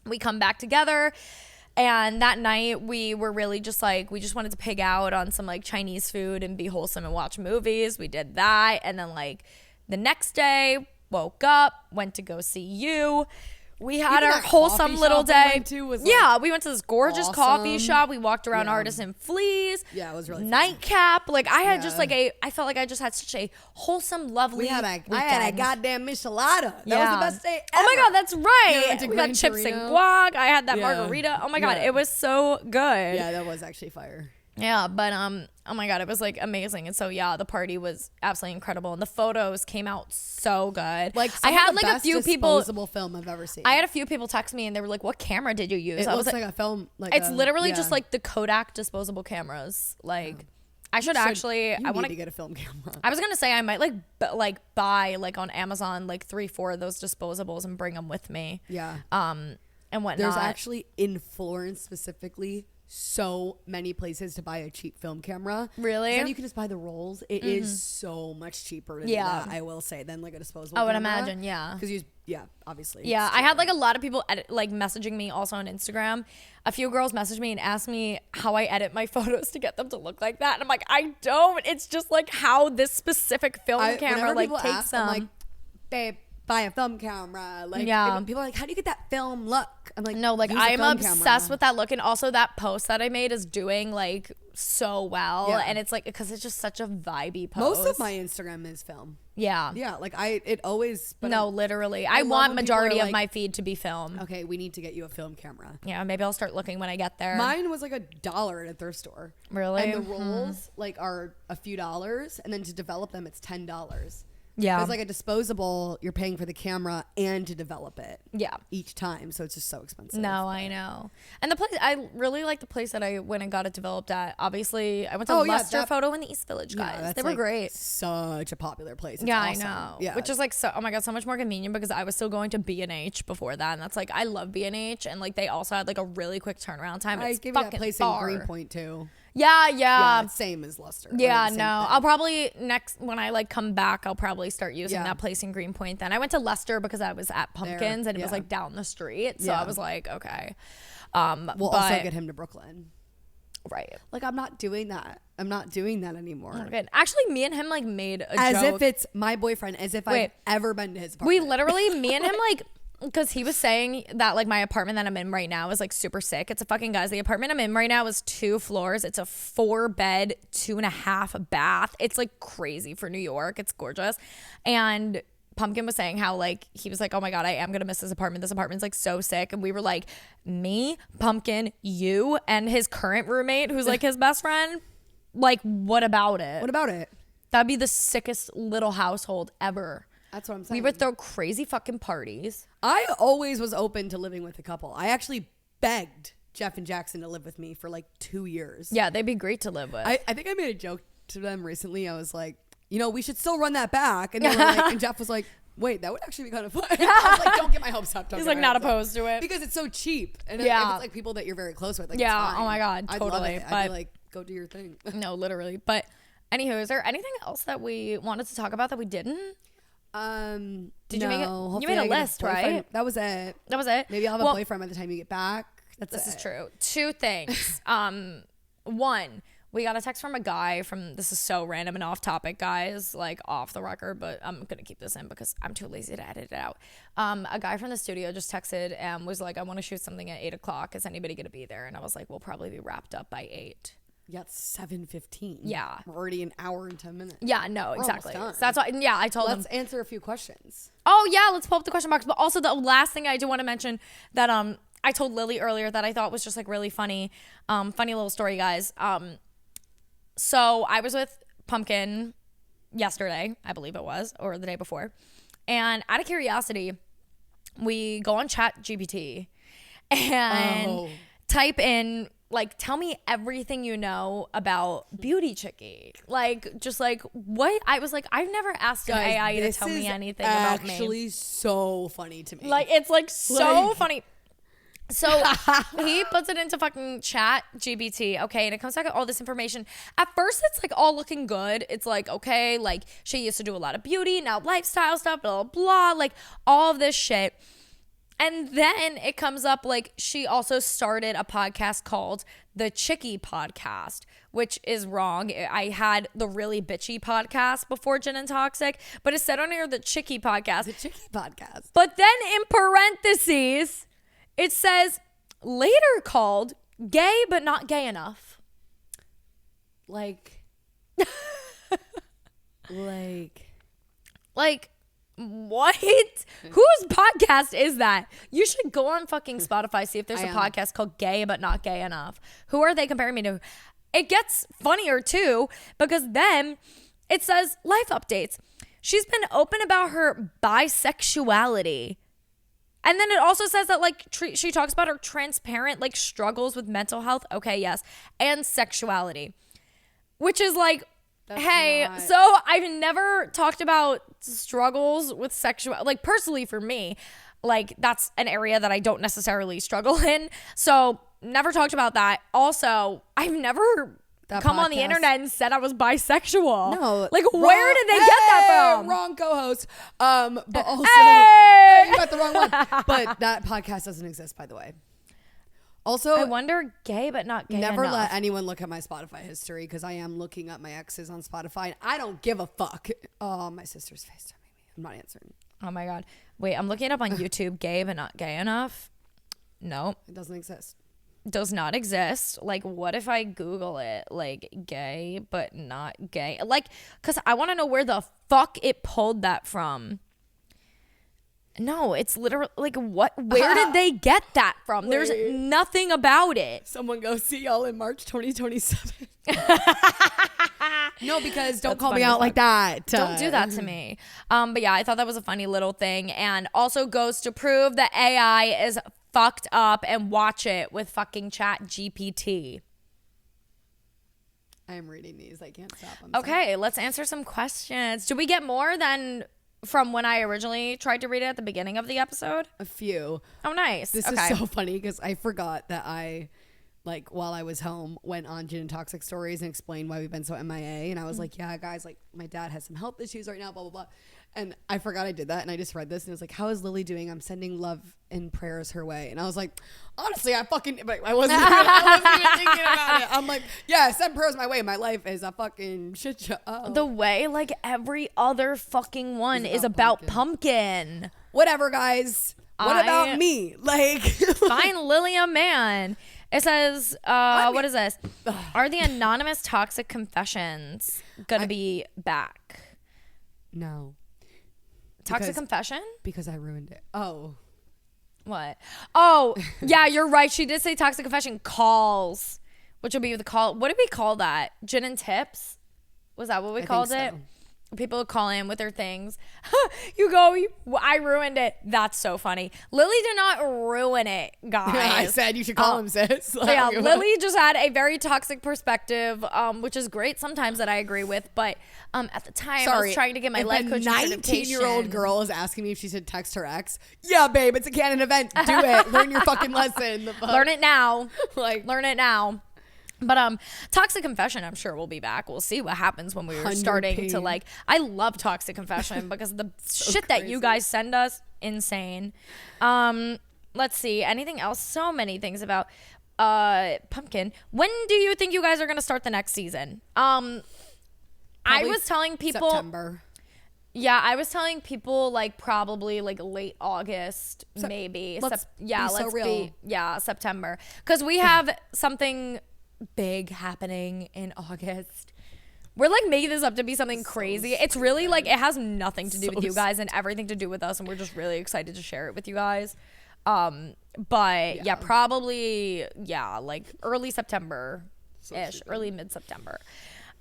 S1: We come back together. And that night we were really just like, we just wanted to pig out on some like Chinese food and be wholesome and watch movies. We did that. And then like the next day, woke up, went to go see you. We had
S2: Even
S1: our
S2: that
S1: wholesome
S2: coffee
S1: little
S2: shop we
S1: day.
S2: went to was, like,
S1: yeah, we went to this gorgeous coffee
S2: awesome.
S1: shop. We walked around
S2: Yeah.
S1: Artisan Fleas.
S2: Yeah, it was really fun.
S1: Nightcap. Like I had just
S2: Yeah.
S1: like I felt like I just had such a wholesome, lovely
S2: I had a
S1: weekend.
S2: goddamn michelada. That was the best day ever.
S1: Oh my god, that's right.
S2: Yeah, we went to
S1: we got
S2: Gran
S1: chips and
S2: Torino.
S1: guac. I had that
S2: Yeah.
S1: margarita. Oh my god,
S2: Yeah.
S1: it was so good.
S2: Yeah, that was actually fire.
S1: Yeah, but oh my god, it was like amazing. And so yeah, the party was absolutely incredible, and the photos came out so good.
S2: Like
S1: I
S2: some
S1: had
S2: of the
S1: like a
S2: best
S1: few people.
S2: disposable film I've ever seen.
S1: I had a few people text me and they were like, "What camera did you use?"
S2: It
S1: I
S2: looks
S1: was
S2: like a film. Like
S1: it's
S2: a-
S1: literally
S2: yeah.
S1: just like the Kodak disposable cameras. Like I should
S2: So
S1: actually.
S2: You
S1: I
S2: need
S1: want
S2: to get a film camera.
S1: I was gonna say I might like buy like on Amazon like 3-4 of those disposables and bring them with me.
S2: Yeah.
S1: And whatnot.
S2: There's actually in Florence specifically so many places to buy a cheap film camera.
S1: Really?
S2: 'Cause then you can just buy the rolls. It is so much cheaper to do
S1: Yeah.
S2: that, I will say, than like a disposable
S1: I would
S2: camera.
S1: imagine, yeah.
S2: Because obviously.
S1: Yeah,
S2: it's
S1: I had
S2: cheaper.
S1: like a lot of people like messaging me also on Instagram. A few girls messaged me and asked me how I edit my photos to get them to look like that. And I'm like, I don't. It's just like how this specific film camera
S2: whenever
S1: like
S2: people
S1: takes
S2: ask,
S1: them.
S2: I'm like, babe, buy a film camera. Like,
S1: Yeah.
S2: people are like, how do you get that film look? I'm like,
S1: no, like
S2: use a
S1: I'm
S2: film
S1: obsessed
S2: camera.
S1: with that look, and also that post that I made is doing like so well,
S2: Yeah.
S1: and it's like because it's just such a vibey post.
S2: Most of my Instagram is film.
S1: yeah.
S2: Yeah, like it always. But
S1: No, literally, I
S2: love
S1: want
S2: when people are
S1: majority of
S2: like-
S1: my feed to be film.
S2: Okay, we need to get you a film camera.
S1: Yeah, maybe I'll start looking when I get there.
S2: Mine was like $1 at a thrift store.
S1: Really?
S2: And the rolls like are a few dollars, and then to develop them, it's $10.
S1: Yeah.
S2: It's like a disposable. You're paying for the camera and to develop it.
S1: Yeah.
S2: Each time, so it's just so expensive.
S1: No, I know. And the place, I really like the place that I went and got it developed at. Obviously, I went to
S2: Oh, yeah,
S1: Leicester
S2: that-
S1: Photo in the East Village,
S2: Yeah,
S1: guys.
S2: that's
S1: They were
S2: like
S1: great.
S2: Such a popular place. It's
S1: Yeah,
S2: awesome.
S1: I know.
S2: Yeah,
S1: Which is like so, oh my God, so much more convenient because I was still going to B&H before that. And that's like, I love B&H. And like, they also had like a really quick turnaround time.
S2: I
S1: It's
S2: give you that
S1: fucking
S2: place
S1: far.
S2: in Greenpoint too.
S1: Yeah,
S2: Yeah,
S1: yeah.
S2: it's same as Leicester.
S1: Yeah,
S2: Like, the
S1: no.
S2: same thing.
S1: I'll probably when I like come back, I'll probably start using
S2: Yeah.
S1: that place in Greenpoint. Then I went to Leicester because I was at Pumpkins and it was
S2: yeah.
S1: like down the street. So
S2: Yeah.
S1: I was like, okay.
S2: We'll
S1: but,
S2: also get him to Brooklyn.
S1: right.
S2: Like, I'm not doing that. I'm not doing that anymore.
S1: Good. Actually, me and him like made a
S2: As
S1: joke.
S2: if it's my boyfriend. As if I've
S1: Wait.
S2: ever been to his
S1: We
S2: apartment.
S1: literally, me and him, like, because he was saying that, like, my apartment that I'm in right now is, like, super sick. It's a fucking, guys, the apartment I'm in right now is 2 floors. It's a 4-bed, 2.5 bath. It's, like, crazy for New York. It's gorgeous. And Pumpkin was saying how, like, he was like, oh my God, I am going to miss this apartment. This apartment's, like, so sick. And we were like, me, Pumpkin, you, and his current roommate, who's, like, his best friend. Like, what about it?
S2: What about it?
S1: That'd be the sickest little household ever.
S2: That's what I'm
S1: We
S2: saying.
S1: would throw crazy fucking parties.
S2: I always was open to living with a couple. I actually begged Jeff and Jackson to live with me for like 2 years.
S1: Yeah, they'd be great to live with.
S2: I think I made a joke to them recently. I was like, we should still run that back. And they were like, and Jeff was like, wait, that would actually be kind of fun. I was like, don't get my hopes up.
S1: He's like not opposed to it.
S2: Because it's so cheap. And
S1: Yeah.
S2: if it's like people that you're very close with, like,
S1: Yeah,
S2: it's fine.
S1: oh my God,
S2: I'd love
S1: totally,
S2: it. I'd
S1: but-
S2: be like, go do your thing.
S1: No, literally. But anywho, is there anything else that we wanted to talk about that we didn't? Did you make it?
S2: Hopefully
S1: You made a
S2: I get
S1: list,
S2: boyfriend.
S1: right?
S2: That was it.
S1: That was it.
S2: Maybe I'll have
S1: Well,
S2: a boyfriend by the time you get back. That's
S1: This
S2: it.
S1: is true. 2 things. One, We got a text from a guy this is so random and off topic, guys, like off the record, but I'm going to keep this in because I'm too lazy to edit it out. A guy from the studio just texted and was like, I want to shoot something at 8 o'clock. Is anybody going to be there? And I was like, we'll probably be wrapped up by 8.
S2: Yeah, it's 7:15.
S1: Yeah.
S2: We're already an hour and 10 minutes.
S1: Yeah, no, exactly.
S2: We're almost
S1: So that's why, yeah, I told him.
S2: Let's answer a few questions.
S1: Oh, yeah, let's pull up the question box. But also the last thing I do want to mention that I told Lily earlier that I thought was just like really funny. Funny little story, guys. So I was with Pumpkin yesterday, I believe it was, or the day before. And out of curiosity, we go on Chat GPT and type in, like, tell me everything you know about Beauty Chickie. Like, just like, what? I was like, I've never asked an AI to tell me anything about me.
S2: Actually so funny to me.
S1: Like, it's like so funny. So he puts it into fucking Chat GPT, okay, and it comes back with all this information. At first, it's like all looking good. It's like, okay, like she used to do a lot of beauty, now lifestyle stuff, blah, blah, blah, like all of this shit. And then it comes up like she also started a podcast called the Chickie Podcast, which is wrong. I had the Really Bitchy Podcast before Gin and Toxic, but it said on here the Chickie Podcast.
S2: The Chickie Podcast.
S1: But then in parentheses, it says later called Gay but Not Gay Enough.
S2: Like
S1: what? Whose podcast is that? You should go on fucking Spotify, see if there's a podcast called Gay but Not Gay Enough. Who are they comparing me to? It gets funnier too, because then it says life updates. She's been open about her bisexuality. And then it also says that like she talks about her transparent like struggles with mental health. Okay, yes. And sexuality. Which is like, so I've never talked about struggles with sexual, like personally for me, like that's an area that I don't necessarily struggle in. So never talked about that. Also, I've never come on the internet and said I was bisexual.
S2: No.
S1: Like where did they get that from?
S2: Wrong co-host. But also, you got the wrong one. But that podcast doesn't exist, by the way. Also,
S1: I wonder gay but not gay
S2: never
S1: enough.
S2: let anyone look at my Spotify history because I am looking up my exes on Spotify and I don't give a fuck. Oh, my sister's FaceTiming me. I'm not answering.
S1: Oh my God. Wait, I'm looking it up on YouTube. Gay but not gay enough. No.
S2: It doesn't exist.
S1: Does not exist. Like, what if I Google it? Like, gay but not gay. Like, because I want to know where the fuck it pulled that from. No, it's literally like where did they get that from? There's nothing about it.
S2: Someone go see y'all in March 2027. No, because don't call me out like that.
S1: Don't do that to me. But yeah, I thought that was a funny little thing, and also goes to prove that AI is fucked up, and watch it with fucking Chat GPT.
S2: I am reading these. I can't stop.
S1: Okay, let's answer some questions. Do we get more than from when I originally tried to read it at the beginning of the episode?
S2: A few.
S1: Oh, nice.
S2: This is so funny because I forgot that I, like, while I was home, went on Gin and Toxic Stories and explained why we've been so MIA. And I was like, yeah, guys, like, my dad has some health issues right now, blah, blah, blah. And I forgot I did that. And I just read this and it was like, how is Lily doing? I'm sending love and prayers her way. And I was like, honestly, I wasn't even thinking about it. I'm like, yeah, send prayers my way. My life is a fucking shit show.
S1: The way, like, every other fucking one is about pumpkin.
S2: Whatever, guys. What about me? Like,
S1: find Lily a man. It says, what is this? Are the anonymous toxic confessions gonna be back?
S2: No.
S1: Toxic confession?
S2: Because I ruined it. Oh.
S1: What? Oh, yeah, you're right. She did say toxic confession calls, which will be the call. What did we call that? Gin and tips? Was that what we called it?
S2: So.
S1: People would call in with their things. I ruined it. That's so funny. Lily did not ruin it, guys.
S2: I said you should call him sis.
S1: So yeah, Lily just had a very toxic perspective, which is great sometimes that I agree with. But at the time, I was trying to get my life coaching certification.
S2: 19-year-old girl is asking me if she should text her ex. Yeah, babe, it's a canon event. Do it. Learn your fucking lesson.
S1: Learn it now. Learn it now. But toxic confession, I'm sure we'll be back. We'll see what happens when we're starting to like. I love toxic confession because the shit that you guys send us, insane. Let's see, anything else? So many things about. Pumpkin, when do you think you guys are gonna start the next season? I was telling people
S2: September.
S1: Yeah, I was telling people like probably like late August, maybe. September, because we have something big happening in August. We're like making this up to be something crazy. It's really like it has nothing to do with you guys and everything to do with us, and we're just really excited to share it with you guys. But probably like early September-ish, early mid-September.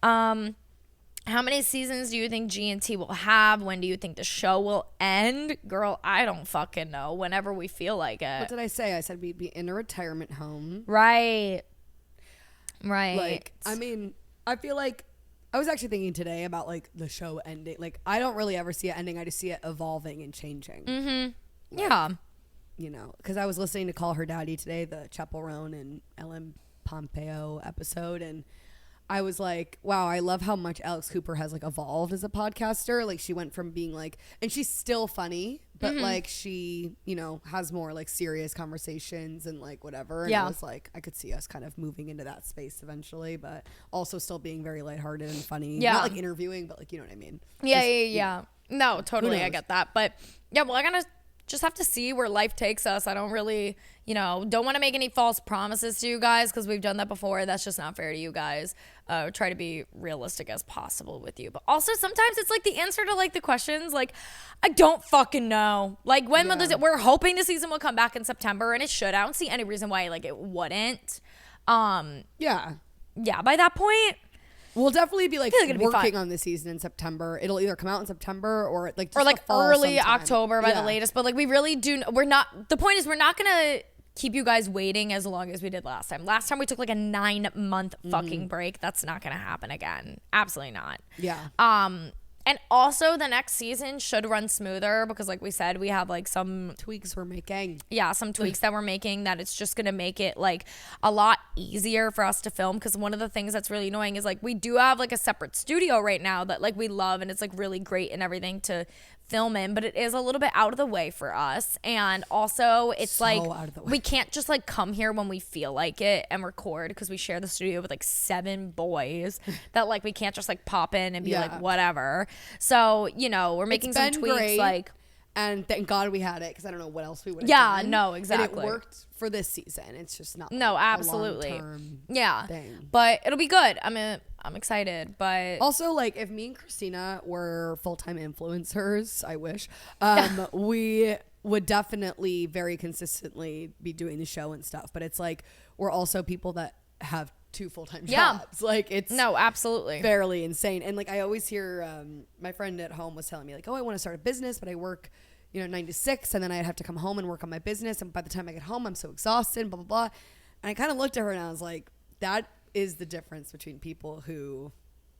S1: How many seasons do you think G&T will have? When do you think the show will end? Girl, I don't fucking know. Whenever we feel like it.
S2: What did I say? I said we'd be in a retirement home.
S1: Right.
S2: Like, I mean, I feel like I was actually thinking today about like the show ending. Like, I don't really ever see it ending. I just see it evolving and changing.
S1: Mm-hmm. Yeah.
S2: You know, because I was listening to Call Her Daddy today, the Chappell Roan and Ellen Pompeo episode, and I was like, wow, I love how much Alex Cooper has like evolved as a podcaster. Like, she went from being like, and she's still funny, but like she, you know, has more like serious conversations and like whatever. And I was like, I could see us kind of moving into that space eventually, but also still being very lighthearted and funny.
S1: Yeah.
S2: Not like interviewing, but like, you know what I mean?
S1: Yeah. No, totally. I get that. But yeah, well, I gotta just have to see where life takes us. I don't really, don't want to make any false promises to you guys because we've done that before. That's just not fair to you guys. Try to be realistic as possible with you. But also sometimes it's like the answer to like the questions, like, I don't fucking know. Like, when will we're hoping the season will come back in September, and it should. I don't see any reason why like it wouldn't. Yeah, by that point,
S2: we'll definitely be like working on the season in September. It'll either come out in September or like
S1: early October by the latest. But like we really do. The point is we're not gonna keep you guys waiting as long as we did last time. Last time we took like a 9-month fucking break. That's not gonna happen again. Absolutely not.
S2: Yeah.
S1: And also the next season should run smoother because like we said, we have like some
S2: tweaks we're making.
S1: Yeah, some tweaks that we're making that it's just going to make it like a lot easier for us to film, because one of the things that's really annoying is like we do have like a separate studio right now that like we love and it's like really great and everything to film in, but it is a little bit out of the way for us. And also it's so like we can't just like come here when we feel like it and record, because we share the studio with like 7 boys that like we can't just like pop in and be like whatever. So we're making some tweaks great, like,
S2: and thank God we had it, because I don't know what else we would have done.
S1: No, exactly.
S2: And it worked for this season. It's just not
S1: absolutely
S2: a long-term thing.
S1: But it'll be good. I'm excited. But
S2: also, like, if me and Christina were full-time influencers, I wish, we would definitely very consistently be doing the show and stuff. But it's like we're also people that have 2 full-time jobs. Like, it's
S1: absolutely
S2: fairly insane. And like I always hear my friend at home was telling me like, oh, I want to start a business, but I work 9 to 6, and then I'd have to come home and work on my business, and by the time I get home I'm so exhausted, blah blah blah. And I kind of looked at her and I was like, that is the difference between people who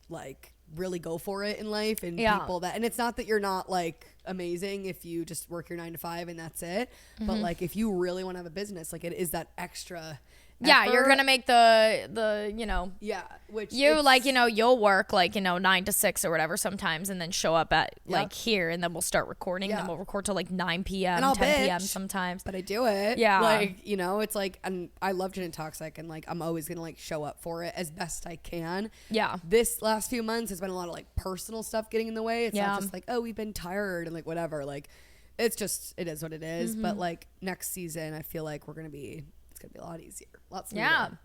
S2: like really go for it in life and people that, and it's not that you're not like amazing if you just work your 9 to 5 and that's it, but like if you really want to have a business, like it is that extra effort.
S1: You're gonna make the
S2: which
S1: you like you'll work like 9 to 6 or whatever sometimes, and then show up at like here, and then we'll start recording, and then we'll record till like 9 p.m. and 10 p.m. sometimes,
S2: but I do it like it's like, and I love Gin and Toxic, and like I'm always gonna like show up for it as best I can. This last few months has been a lot of like personal stuff getting in the way. It's not just like, oh, we've been tired and like whatever, like it is what it is. But like next season I feel like it's gonna be a lot easier, lots smoother.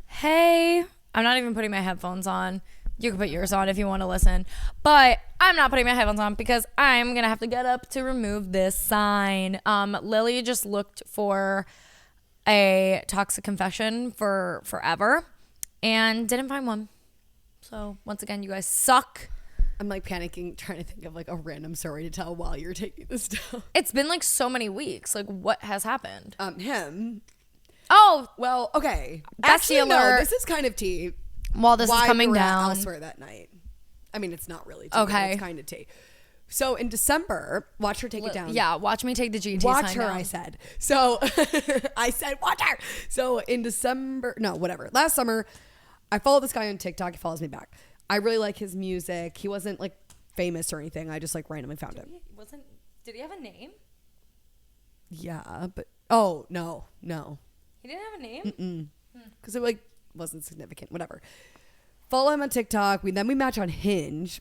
S1: Hey, I'm not even putting my headphones on. You can put yours on if you want to listen, but I'm not putting my headphones on because I'm gonna have to get up to remove this sign. Lily just looked for a toxic confession for forever and didn't find one. So once again, you guys suck.
S2: I'm like panicking, trying to think of like a random story to tell while you're taking this down.
S1: It's been like so many weeks. Like, what has happened?
S2: Him.
S1: Oh,
S2: well, okay.
S1: Actually,
S2: no, this is kind of tea.
S1: While this is coming down
S2: elsewhere that night. I mean, it's not really tea. Okay, it's kind of tea. So in December, watch her take it down.
S1: Yeah, watch me take the GT
S2: watch
S1: sign
S2: her
S1: down.
S2: I said. So I said watch her. So in December, no, whatever. Last summer, I followed this guy on TikTok. He follows me back. I really like his music. He wasn't like famous or anything. I just like randomly found him.
S1: Did he have a name?
S2: Yeah, but no.
S1: He didn't have a name?
S2: Because it like wasn't significant, whatever. Follow him on TikTok. Then we match on Hinge.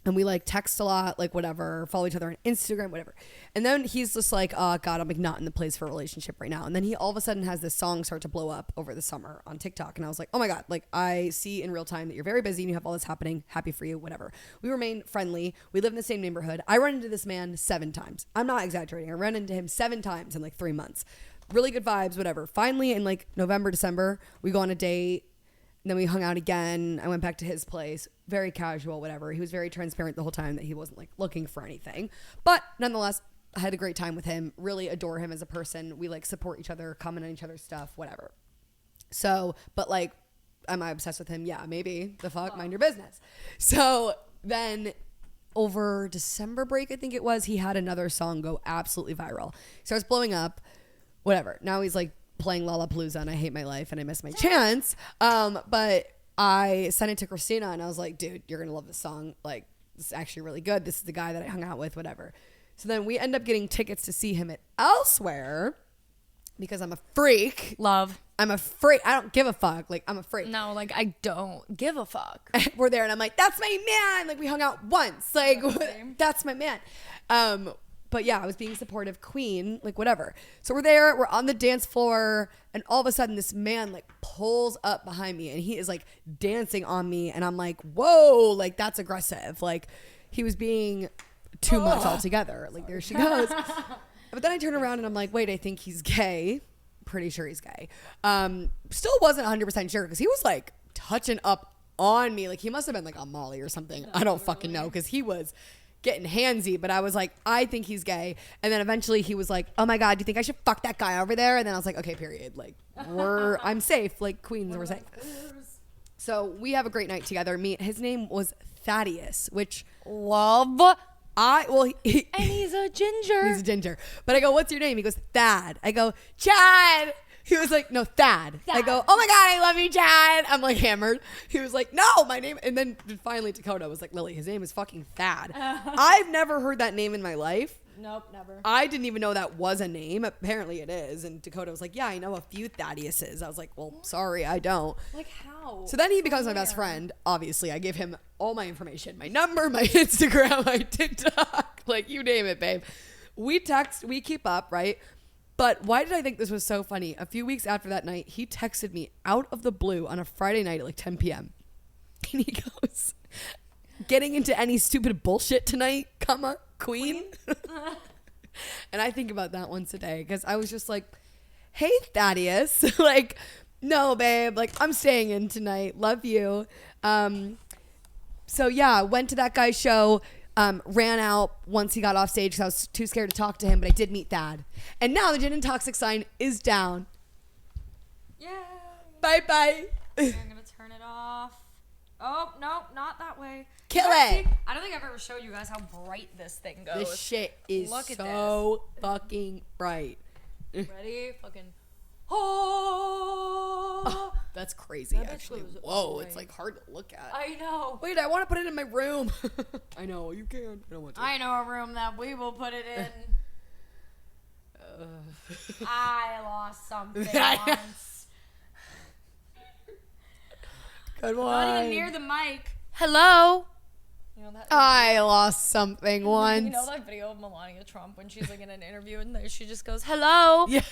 S2: And we like text a lot, like whatever, follow each other on Instagram, whatever. And then he's just like, oh God, I'm like not in the place for a relationship right now. And then he all of a sudden has this song start to blow up over the summer on TikTok. And I was like, oh my God, like I see in real time that you're very busy and you have all this happening. Happy for you, whatever. We remain friendly. We live in the same neighborhood. I run into this man 7 times. I'm not exaggerating. I ran into him 7 times in like 3 months. Really good vibes, whatever. Finally, in like November, December, we go on a date. And then we hung out again. I went back to his place. Very casual, whatever. He was very transparent the whole time that he wasn't like looking for anything. But nonetheless, I had a great time with him. Really adore him as a person. We like support each other, comment on each other's stuff, whatever. So, but like, am I obsessed with him? Yeah, maybe. The fuck? Mind your business. So then over December break, I think it was, he had another song go absolutely viral. Starts blowing up, whatever. Now he's like playing Lollapalooza and I hate my life and I miss my chance. But I sent it to Christina and I was like, dude, you're going to love this song. Like, this is actually really good. This is the guy that I hung out with, whatever. So then we end up getting tickets to see him at Elsewhere because I'm a freak.
S1: Love.
S2: I'm a freak. I don't give a fuck. Like, I'm a freak.
S1: No, like, I don't give a fuck.
S2: We're there and I'm like, that's my man. Like, we hung out once. Like, that's my man. But yeah, I was being supportive queen, like whatever. So we're there, we're on the dance floor, and all of a sudden this man like pulls up behind me and he is like dancing on me. And I'm like, whoa, like that's aggressive. Like he was being too much altogether. Like there she goes. But then I turn around and I'm like, wait, I think he's gay. Pretty sure he's gay. Still wasn't 100% sure because he was like touching up on me. Like he must have been like on Molly or something. I don't fucking know because he was getting handsy, but I was like, I think he's gay. And then eventually he was like, oh my God, do you think I should fuck that guy over there? And then I was like, okay, period. Like I'm safe. Like queens, we're safe. So we have a great night together. His name was Thaddeus, which
S1: Love.
S2: and
S1: he's a ginger.
S2: He's a ginger. But I go, what's your name? He goes, Thad. I go, Chad. He was like, no, Thad. I go, oh my God, I love you, Chad. I'm like hammered. He was like, no, my name. And then finally Dakota was like, Lily, his name is fucking Thad. I've never heard that name in my life.
S1: Nope, never.
S2: I didn't even know that was a name. Apparently it is. And Dakota was like, yeah, I know a few Thaddeus's. I was like, well, sorry, I don't.
S1: Like how?
S2: So then he becomes my best friend. Obviously, I give him all my information, my number, my Instagram, my TikTok, like you name it, babe. We text, we keep up, right? But why did I think this was so funny? A few weeks after that night, he texted me out of the blue on a Friday night at like 10 p.m. And he goes, getting into any stupid bullshit tonight, queen? And I think about that once a day because I was just like, hey, Thaddeus. Like, no, babe. Like, I'm staying in tonight. Love you. So, yeah, went to that guy's show. Ran out once he got off stage because I was too scared to talk to him, but I did meet Thad. And now the gin and toxic sign is down.
S1: Yeah.
S2: Bye-bye.
S1: I'm going to turn it off. Oh, no, not that way.
S2: Kill it.
S1: I don't think I've ever showed you guys how bright this thing goes.
S2: This shit is
S1: Look at
S2: so fucking bright.
S1: Ready? Fucking. Oh,
S2: that's crazy,
S1: that
S2: actually.
S1: goes
S2: Whoa,
S1: away.
S2: it's like hard to look at.
S1: I know.
S2: Wait, I want to put it in my room. I know, you can. I don't want to.
S1: I know a room that we will put it in. I lost something once.
S2: Good one.
S1: Not even near the mic. Hello. You know that?
S2: I lost something once.
S1: You know that video of Melania Trump when she's like in an interview and she just goes, "Hello."
S2: Yeah.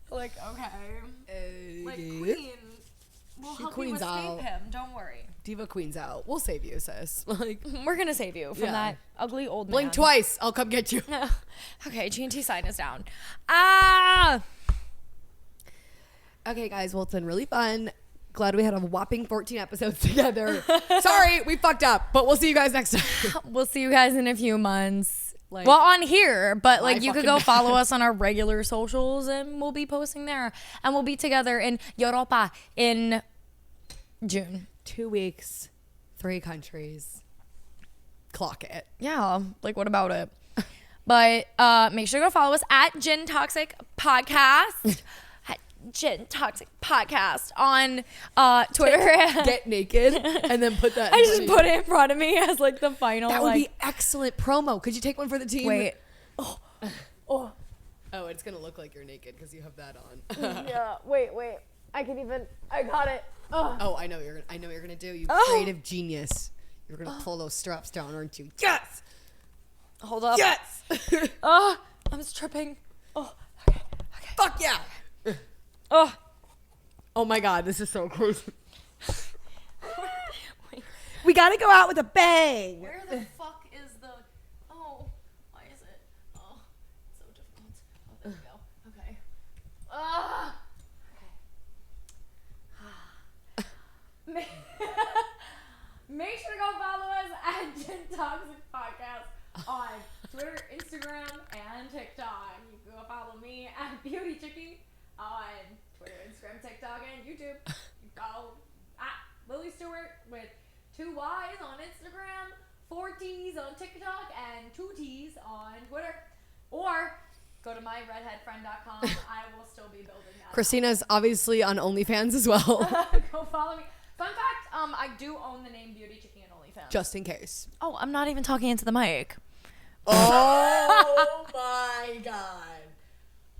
S1: Like, okay. Like, queen. We'll help
S2: queens
S1: you escape
S2: out.
S1: him. Don't worry.
S2: Diva queen's out. We'll save you, sis. Like,
S1: We're going to save you from
S2: Yeah.
S1: that ugly old man.
S2: blink twice. I'll come get you.
S1: Okay, G&T sign is down. Ah!
S2: Okay, guys. Well, it's been really fun. Glad we had a whopping 14 episodes together. Sorry, we fucked up, but we'll see you guys next time.
S1: We'll see you guys in a few months.
S2: Like,
S1: Well, on here, but
S2: my
S1: like you could
S2: fucking
S1: go follow us on our regular socials and we'll be posting there. And we'll be together in Europa in June.
S2: 2 weeks, 3 countries. Clock it.
S1: Yeah, like what about it? But make sure to go follow us at Gin Toxic Podcast. At Gin Toxic Podcast on Twitter.
S2: Get naked and then put that.
S1: I just put it in front of me as like the final.
S2: That would
S1: like,
S2: be excellent promo. Could you take one for the team?
S1: wait.
S2: Oh, it's gonna look like you're naked because you have that on.
S1: Yeah. Wait. I got it.
S2: Oh, I know what you're gonna do. You creative genius. You're gonna pull those straps down, aren't you? Yes.
S1: Hold up.
S2: Yes.
S1: I'm tripping. Oh. Okay.
S2: Fuck yeah.
S1: Oh.
S2: Oh my God, this is so crazy. We gotta go out with a bang.
S1: Where the fuck is the? Oh, why is it? Oh, so difficult. Oh, there we go. Okay. Okay. Make sure to go follow us at Gin Toxic Podcast on Twitter, Instagram, and TikTok. You can go follow me at Beauty Chickie on Twitter, Instagram, TikTok, and YouTube. You can go at Lily Stewart with 2 Y's on Instagram, 4 T's on TikTok, and 2 T's on Twitter. Or go to myredheadfriend.com. I will still be building that.
S2: Christina's obviously on OnlyFans as well.
S1: Go follow me. Fun fact, I do own the name Beauty Chickie and OnlyFans.
S2: Just in case.
S1: Oh, I'm not even talking into the mic.
S2: Oh my God.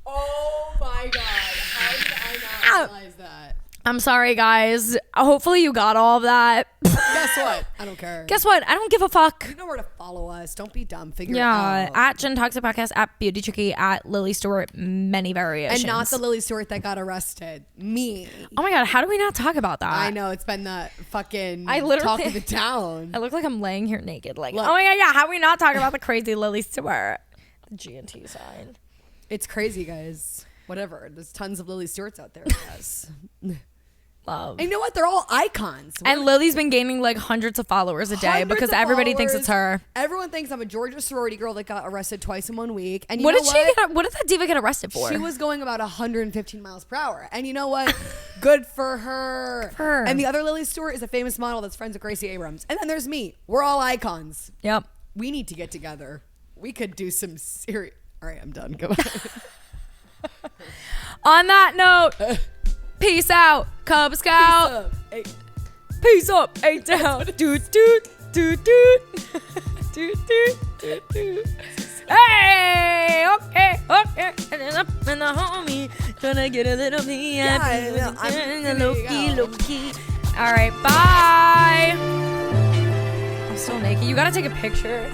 S2: Oh my God. How did I not realize that?
S1: I'm sorry, guys. Hopefully you got all of that.
S2: Guess what? I don't care.
S1: Guess what? I don't give a fuck.
S2: You know where to follow us. Don't be dumb. Figure it out.
S1: At Gin Toxic Podcast, at Beauty Chickie, at Lily Stewart, many variations.
S2: And not the Lily Stewart that got arrested. Me.
S1: Oh my God, how do we not talk about that?
S2: I know. It's been the fucking talk of the town.
S1: I look like I'm laying here naked. Like,
S2: Look.
S1: oh my God, yeah, how do we not talk about the crazy Lily Stewart? The G&T sign.
S2: It's crazy, guys. Whatever. There's tons of Lily Stewarts out there, yes.
S1: Love.
S2: And you know what? They're all icons.
S1: And Lily's been gaining like hundreds of followers a day because everybody thinks it's her.
S2: Everyone thinks I'm a Georgia sorority girl that got arrested twice in 1 week. And you
S1: What
S2: know
S1: did that diva get arrested for?
S2: She was going about 115 miles per hour. And you know what? Good for her.
S1: Good for her.
S2: And the other Lily Stewart is a famous model that's friends with Gracie Abrams. And then there's me. We're all icons.
S1: Yep.
S2: We need to get together. We could do some serious... All right, I'm done. Go ahead.
S1: On that note, peace out, Cub Scout. Peace up, 8 down. Doot, doot, doot, doot. Doot, doot, doot, doot. Hey, okay. And then up in the homie. Gonna get a little me.
S2: Yeah,
S1: I'm low key. All right, bye. I'm still naked. You gotta take a picture.